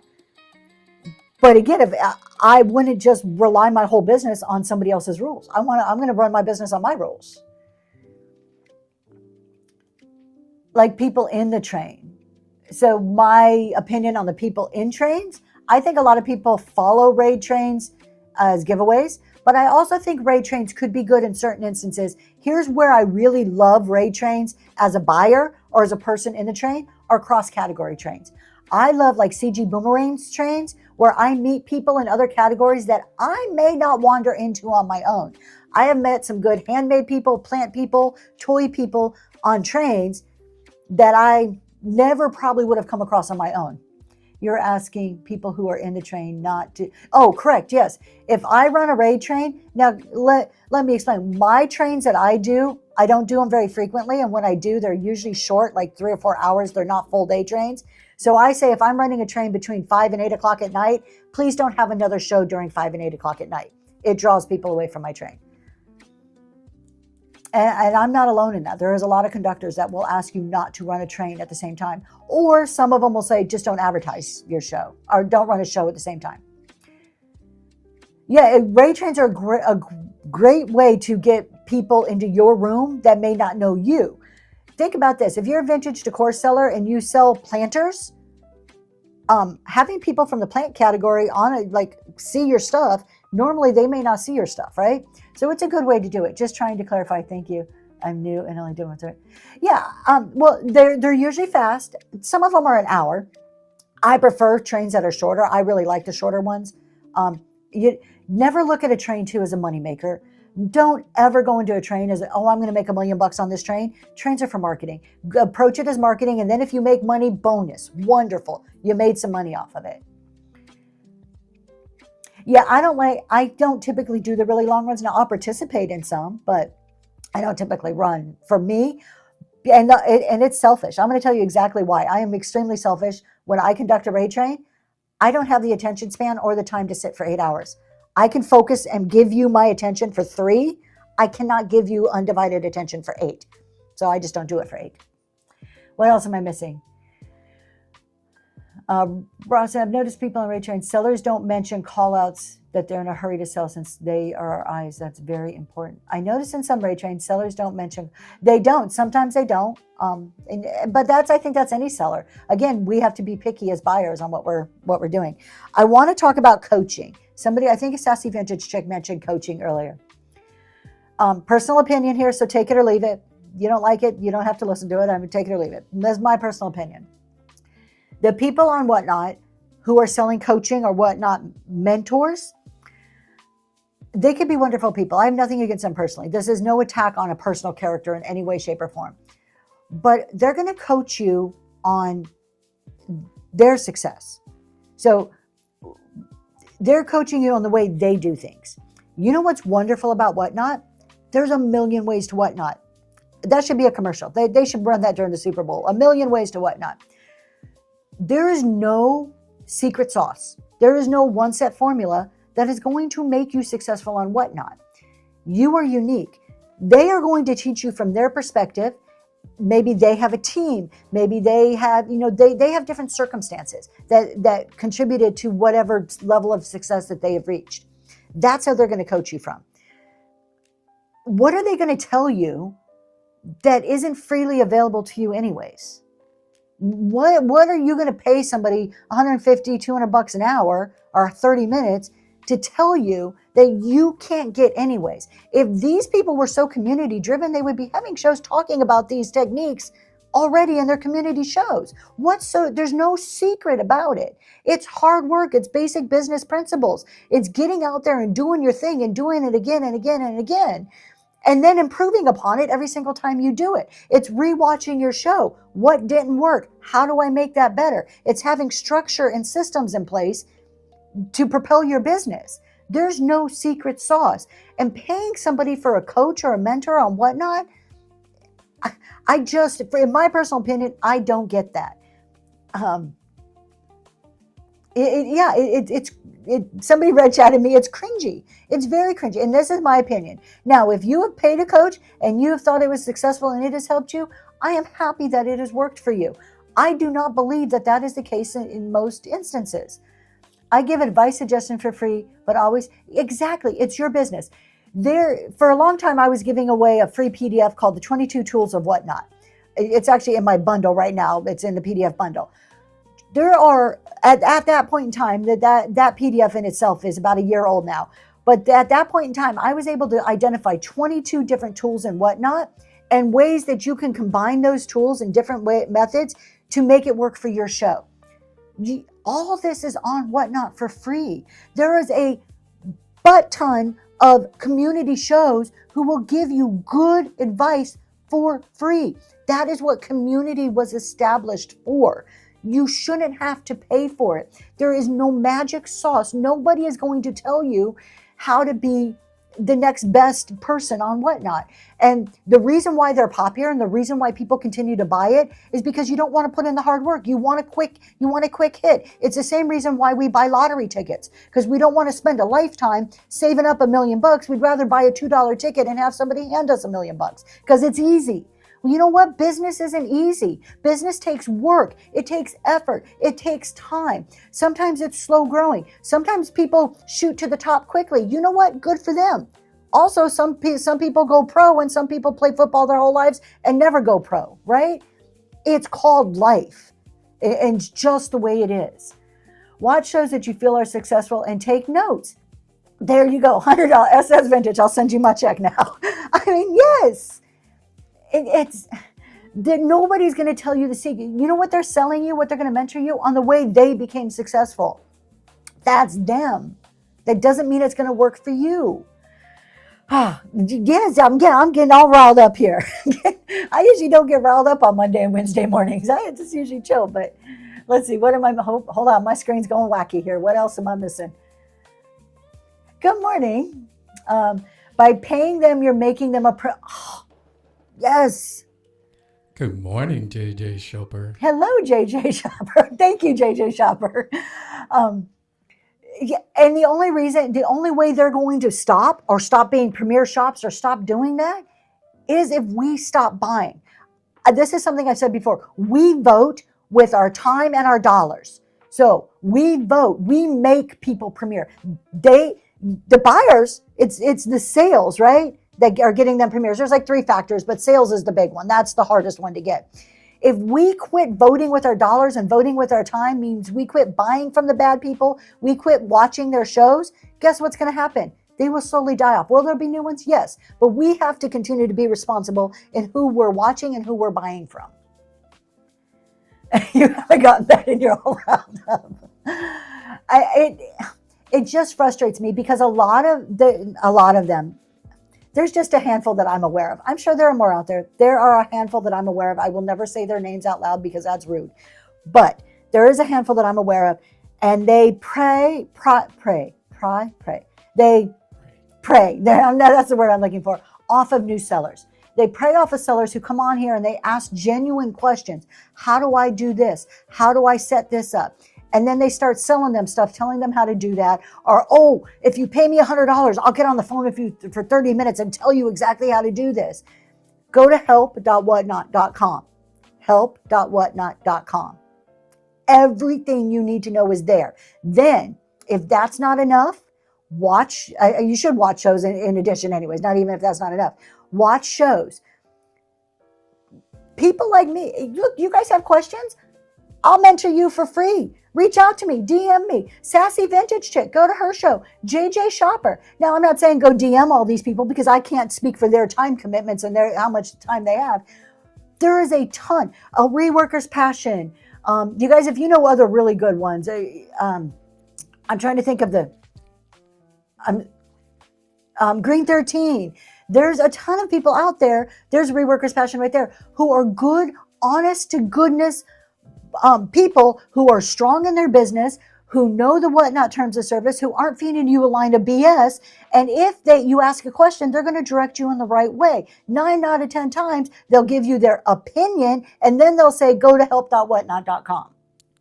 But again, if I wouldn't just rely my whole business on somebody else's rules. I'm going to run my business on my rules. Like people in the train. So my opinion on the people in trains, I think a lot of people follow raid trains as giveaways, but I also think raid trains could be good in certain instances. Here's where I really love raid trains as a buyer or as a person in the train, are cross-category trains. I love like CG Boomerang's trains where I meet people in other categories that I may not wander into on my own. I have met some good handmade people, plant people, toy people on trains that I never probably would have come across on my own. You're asking people who are in the train not to, oh, correct, yes. If I run a raid train, now let me explain. My trains that I don't do them very frequently, and when I do, they're usually short, like 3 or 4 hours. They're not full day trains. So I say if I'm running a train between 5 and 8 o'clock at night, please don't have another show during 5 and 8 o'clock at night. It draws people away from my train. And I'm not alone in that. There is a lot of conductors that will ask you not to run a train at the same time. Or some of them will say, just don't advertise your show or don't run a show at the same time. Yeah, raid trains are a great way to get people into your room that may not know you. Think about this. If you're a vintage decor seller and you sell planters, having people from the plant category on it, like see your stuff, normally they may not see your stuff, right? So it's a good way to do it. Just trying to clarify. Thank you. I'm new and only doing it. Yeah. Well, they're usually fast. Some of them are an hour. I prefer trains that are shorter. I really like the shorter ones. You never look at a train too as a moneymaker. Don't ever go into a train as, oh, I'm going to make $1 million on this train. Trains are for marketing. Approach it as marketing. And then if you make money, bonus. Wonderful. You made some money off of it. Yeah, I don't typically do the really long runs. Now I'll participate in some, but I don't typically run. For me, and it's selfish. I'm going to tell you exactly why. I am extremely selfish. When I conduct a raid train, I don't have the attention span or the time to sit for 8 hours. I can focus and give you my attention for 3. I cannot give you undivided attention for 8. So I just don't do it for 8. What else am I missing? Ross, I've noticed people on raid trains, sellers don't mention call-outs that they're in a hurry to sell since they are our eyes. That's very important. I notice in some raid trains, sellers don't mention, they don't. Sometimes they don't. But I think that's any seller. Again, we have to be picky as buyers on what we're doing. I want to talk about coaching. Somebody, I think a Sassy Vintage Chick mentioned coaching earlier. Personal opinion here, so take it or leave it. You don't like it, you don't have to listen to it. I'm going to take it or leave it. That's my personal opinion. The people on Whatnot who are selling coaching or Whatnot mentors, they could be wonderful people. I have nothing against them personally. This is no attack on a personal character in any way, shape, or form. But they're going to coach you on their success. So they're coaching you on the way they do things. You know what's wonderful about Whatnot? There's a million ways to Whatnot. That should be a commercial. They should run that during the Super Bowl. A million ways to Whatnot. There is no secret sauce. There is no one set formula that is going to make you successful on Whatnot. You are unique. They are going to teach you from their perspective. Maybe they have a team. Maybe they have, they have different circumstances that contributed to whatever level of success that they have reached. That's how they're going to coach you from. What are they going to tell you that isn't freely available to you anyways? What are you going to pay somebody $150, $200 an hour or 30 minutes to tell you that you can't get anyways? If these people were so community driven, they would be having shows talking about these techniques already in their community shows. There's no secret about it. It's hard work. It's basic business principles. It's getting out there and doing your thing and doing it again and again and again. And then improving upon it every single time you do it. It's rewatching your show. What didn't work? How do I make that better? It's having structure and systems in place to propel your business. There's no secret sauce. And paying somebody for a coach or a mentor on Whatnot, in my personal opinion, I don't get that. Somebody read chatted me, it's cringy. It's very cringy. And this is my opinion. Now, if you have paid a coach and you have thought it was successful and it has helped you, I am happy that it has worked for you. I do not believe that that is the case in most instances. I give advice suggestion for free, but always, exactly, it's your business. For a long time, I was giving away a free PDF called the 22 Tools of Whatnot. It's actually in my bundle right now. It's in the PDF bundle. There are, at that point in time, that PDF in itself is about a year old now. But at that point in time, I was able to identify 22 different tools and Whatnot and ways that you can combine those tools in different methods to make it work for your show. All of this is on Whatnot for free. There is a butt ton of community shows who will give you good advice for free. That is what community was established for. You shouldn't have to pay for it. There is no magic sauce. Nobody is going to tell you how to be the next best person on Whatnot. And the reason why they're popular and the reason why people continue to buy it is because you don't want to put in the hard work. You want a quick hit. It's the same reason why we buy lottery tickets, because we don't want to spend a lifetime saving up $1 million. We'd rather buy a $2 ticket and have somebody hand us $1 million because it's easy. Well, you know what? Business isn't easy. Business takes work. It takes effort. It takes time. Sometimes it's slow growing. Sometimes people shoot to the top quickly. You know what? Good for them. Also, some people go pro and some people play football their whole lives and never go pro, right? It's called life. And it's just the way it is. Watch shows that you feel are successful and take notes. There you go. $100 SS Vintage. I'll send you my check now. I mean, yes. It's that nobody's going to tell you the secret. You know what they're selling you, what they're going to mentor you on the way they became successful. That's them. That doesn't mean it's going to work for you. Yes, I'm getting all riled up here. I usually don't get riled up on Monday and Wednesday mornings. I just usually chill, but let's see. What am I? Hold on. My screen's going wacky here. What else am I missing? Good morning. By paying them, you're making them yes. Good morning, JJ Shopper. Hello, JJ Shopper. Thank you, JJ Shopper. And the only way they're going to stop being premier shops or stop doing that is if we stop buying. This is something I've said before. We vote with our time and our dollars. So we vote. We make people premier. The buyers, it's the sales, right? That are getting them premieres. There's like 3 factors, but sales is the big one. That's the hardest one to get. If we quit voting with our dollars and voting with our time means we quit buying from the bad people, we quit watching their shows, guess what's going to happen? They will slowly die off. Will there be new ones? Yes. But we have to continue to be responsible in who we're watching and who we're buying from. You haven't gotten that in your whole roundup. It just frustrates me because a lot of them, there's just a handful that I'm aware of. I'm sure there are more out there. There are a handful that I'm aware of. I will never say their names out loud because that's rude. But there is a handful that I'm aware of, and they pray. They prey. That's the word I'm looking for. Off of new sellers. They prey off of sellers who come on here and they ask genuine questions. How do I do this? How do I set this up? And then they start selling them stuff, telling them how to do that. Or, oh, if you pay me $100, I'll get on the phone with you for 30 minutes and tell you exactly how to do this. Go to help.whatnot.com. Help.whatnot.com. Everything you need to know is there. Then, if that's not enough, you should watch shows in addition anyways, not even if that's not enough. Watch shows. People like me, look, you guys have questions? I'll mentor you for free. Reach out to me, DM me. Sassy Vintage Chick, go to her show. JJ Shopper. Now, I'm not saying go DM all these people because I can't speak for their time commitments and how much time they have. There is a ton. A Reworker's Passion. You guys, if you know other really good ones, I'm trying to think of the Green 13. There's a ton of people out there. There's Reworker's Passion right there who are good, honest to goodness people who are strong in their business, who know the Whatnot terms of service, who aren't feeding you a line of BS. And if you ask a question, they're going to direct you in the right way. 9 out of 10 times, they'll give you their opinion, and then they'll say, go to help.whatnot.com.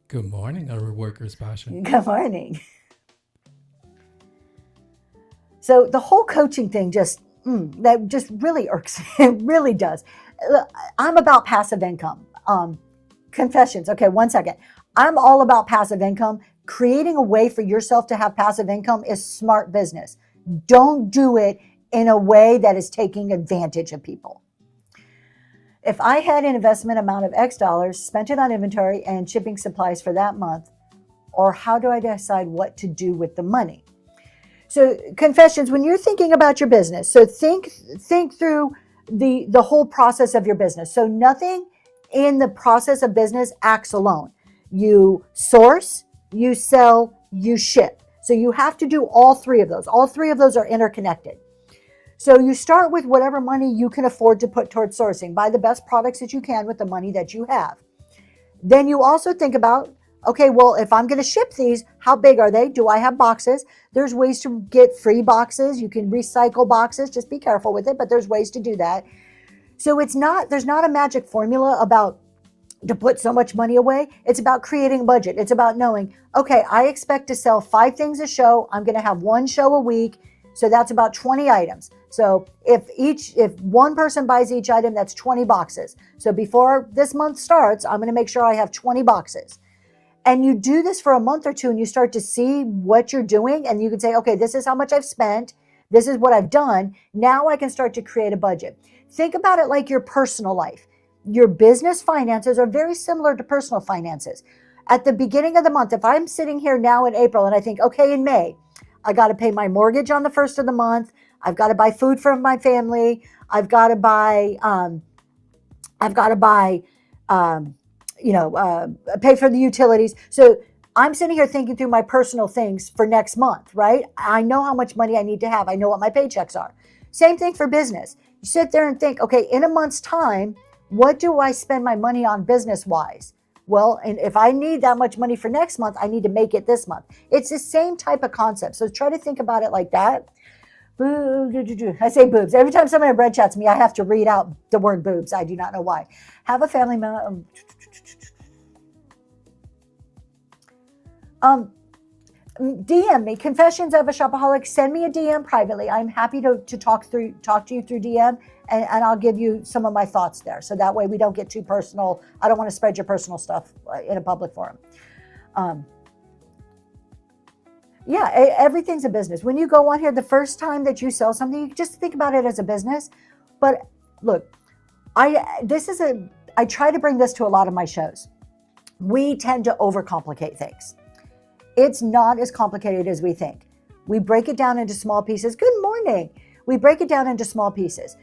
Good morning, a Reworker's Passion. Good morning. So the whole coaching thing that just really irks me. It really does. I'm about passive income. Confessions. Okay, one second. I'm all about passive income. Creating a way for yourself to have passive income is smart business. Don't do it in a way that is taking advantage of people. If I had an investment amount of X dollars, spent it on inventory and shipping supplies for that month, or how do I decide what to do with the money? So confessions, when you're thinking about your business, so think through the whole process of your business. So nothing in the process of business acts alone. You source, you sell, you ship. So you have to do all three of those. All three of those are interconnected. So you start with whatever money you can afford to put towards sourcing. Buy the best products that you can with the money that you have. Then you also think about, okay, well, if I'm going to ship these, how big are they? Do I have boxes? There's ways to get free boxes. You can recycle boxes. Just be careful with it, but there's ways to do that. So there's not a magic formula about to put so much money away. It's about creating a budget. It's about knowing, okay, I expect to sell 5 things a show. I'm going to have 1 show a week. So that's about 20 items. So if one person buys each item, that's 20 boxes. So before this month starts, I'm going to make sure I have 20 boxes. And you do this for a month or two and you start to see what you're doing. And you can say, okay, this is how much I've spent. This is what I've done. Now I can start to create a budget. Think about it like your personal life. Your business finances are very similar to personal finances. At the beginning of the month, if I'm sitting here now in April and I think, okay, in May, I got to pay my mortgage on the first of the month. I've got to buy food for my family. I've got to buy, pay for the utilities. So I'm sitting here thinking through my personal things for next month, right? I know how much money I need to have. I know what my paychecks are. Same thing for business. You sit there and think, okay, in a month's time, what do I spend my money on business-wise? Well, and if I need that much money for next month, I need to make it this month. It's the same type of concept. So try to think about it like that. I say boobs. Every time somebody in bread chats me, I have to read out the word boobs. I do not know why. Have a family member. DM me, Confessions of a Shopaholic. Send me a DM privately. I'm happy to talk to you through DM, and I'll give you some of my thoughts there. So that way we don't get too personal. I don't want to spread your personal stuff in a public forum. Everything's a business. When you go on here, the first time that you sell something, you just think about it as a business. But look, I try to bring this to a lot of my shows. We tend to overcomplicate things. It's not as complicated as we think. We break it down into small pieces. Good morning. We break it down into small pieces.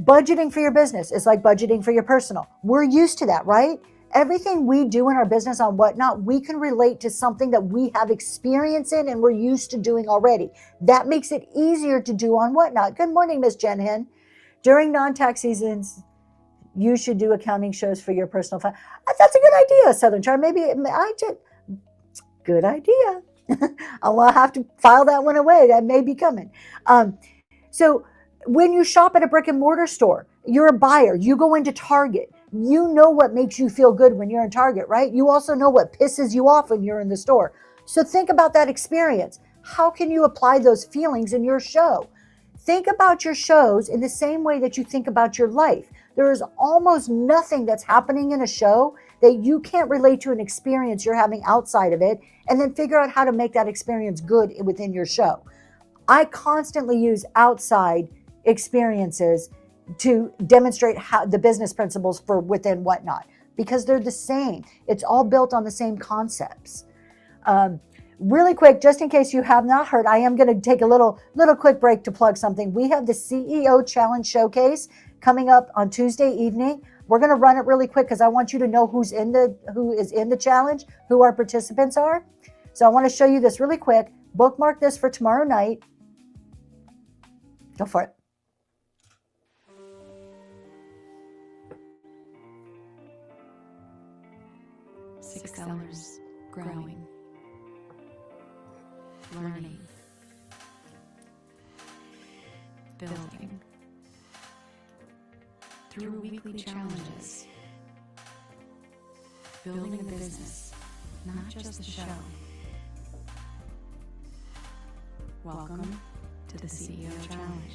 Budgeting for your business is like budgeting for your personal. We're used to that, right? Everything we do in our business on Whatnot, we can relate to something that we have experience in and we're used to doing already. That makes it easier to do on Whatnot. Good morning, Miss Jen Hen. During non-tax seasons, you should do accounting shows for your personal fund. That's a good idea, Southern Charm. Good idea. I'll have to file that one away. That may be coming. So when you shop at a brick and mortar store, you're a buyer. You go into Target. You know what makes you feel good when you're in Target, right? You also know what pisses you off when you're in the store. So think about that experience. How can you apply those feelings in your show? Think about your shows in the same way that you think about your life. There is almost nothing that's happening in a show that you can't relate to an experience you're having outside of it, and then figure out how to make that experience good within your show. I constantly use outside experiences to demonstrate how the business principles for within Whatnot, because they're the same. It's all built on the same concepts. Really quick, just in case you have not heard, I am going to take a little quick break to plug something. We have the CEO Challenge Showcase coming up on Tuesday evening. We're going to run it really quick because I want you to know who is in the challenge, who our participants are. So I want to show you this really quick. Bookmark this for tomorrow night. Go for it. Six sellers growing, learning, building. Through weekly challenges, building a business, not just the show. Welcome to the CEO Challenge.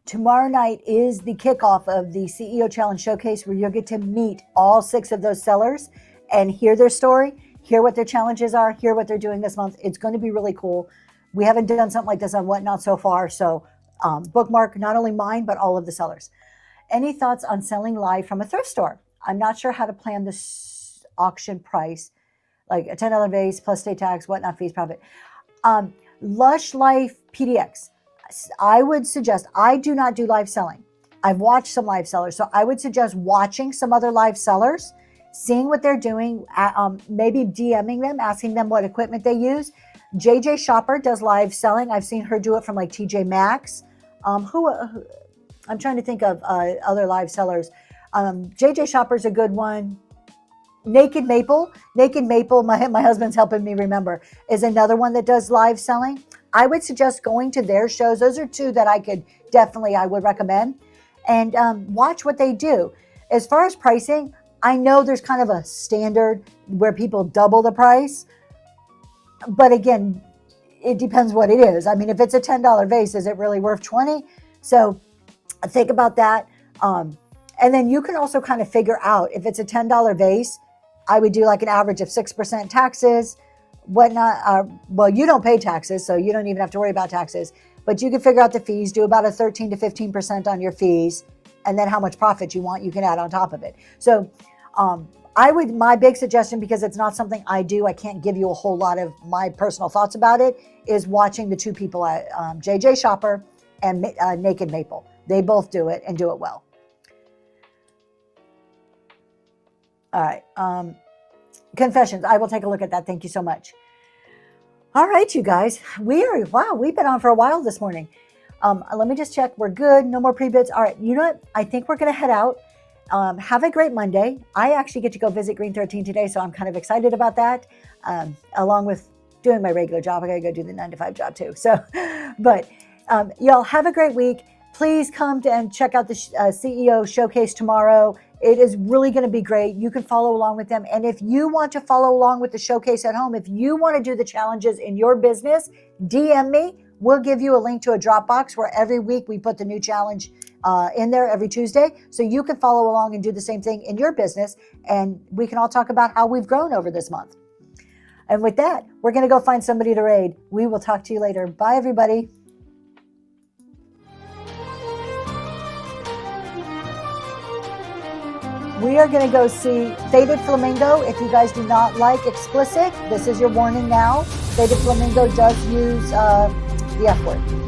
Tomorrow night is the kickoff of the CEO Challenge Showcase, where you'll get to meet all 6 of those sellers and hear their story, hear what their challenges are, hear what they're doing this month. It's going to be really cool. We haven't done something like this on Whatnot so far, so bookmark not only mine, but all of the sellers. Any thoughts on selling live from a thrift store? I'm not sure how to plan this auction price, like a $10 base plus state tax, Whatnot fees, profit. Lush Life PDX. I would suggest, I do not do live selling. I've watched some live sellers, so I would suggest watching some other live sellers, seeing what they're doing, maybe DMing them, asking them what equipment they use. JJ Shopper does live selling. I've seen her do it from like TJ Maxx. I'm trying to think of other live sellers. JJ Shopper's a good one. Naked Maple, my husband's helping me remember, is another one that does live selling. I would suggest going to their shows. Those are 2 that I would recommend, and watch what they do. As far as pricing, I know there's kind of a standard where people double the price, but again, it depends what it is. I mean, if it's a $10 vase, is it really worth 20? So think about that. And then you can also kind of figure out if it's a $10 vase, I would do like an average of 6% taxes, Whatnot. Well, you don't pay taxes, so you don't even have to worry about taxes, but you can figure out the fees, do about a 13 to 15% on your fees, and then how much profit you want, you can add on top of it. So my big suggestion, because it's not something I do, I can't give you a whole lot of my personal thoughts about it, is watching the 2 people, JJ Shopper and Naked Maple. They both do it and do it well. All right. Confessions. I will take a look at that. Thank you so much. All right, you guys. We've been on for a while this morning. Let me just check. We're good. No more pre-bids. All right. You know what? I think we're going to head out. Have a great Monday. I actually get to go visit Green 13 today, so I'm kind of excited about that. Along with doing my regular job, I got to go do the 9-to-5 job too. So, but y'all have a great week. Please come and check out the CEO Showcase tomorrow. It is really going to be great. You can follow along with them. And if you want to follow along with the showcase at home, if you want to do the challenges in your business, DM me. We'll give you a link to a Dropbox where every week we put the new challenge in there every Tuesday. So you can follow along and do the same thing in your business. And we can all talk about how we've grown over this month. And with that, we're going to go find somebody to raid. We will talk to you later. Bye, everybody. We are going to go see Faded Flamingo. If you guys do not like explicit, this is your warning now. Faded Flamingo does use the F word.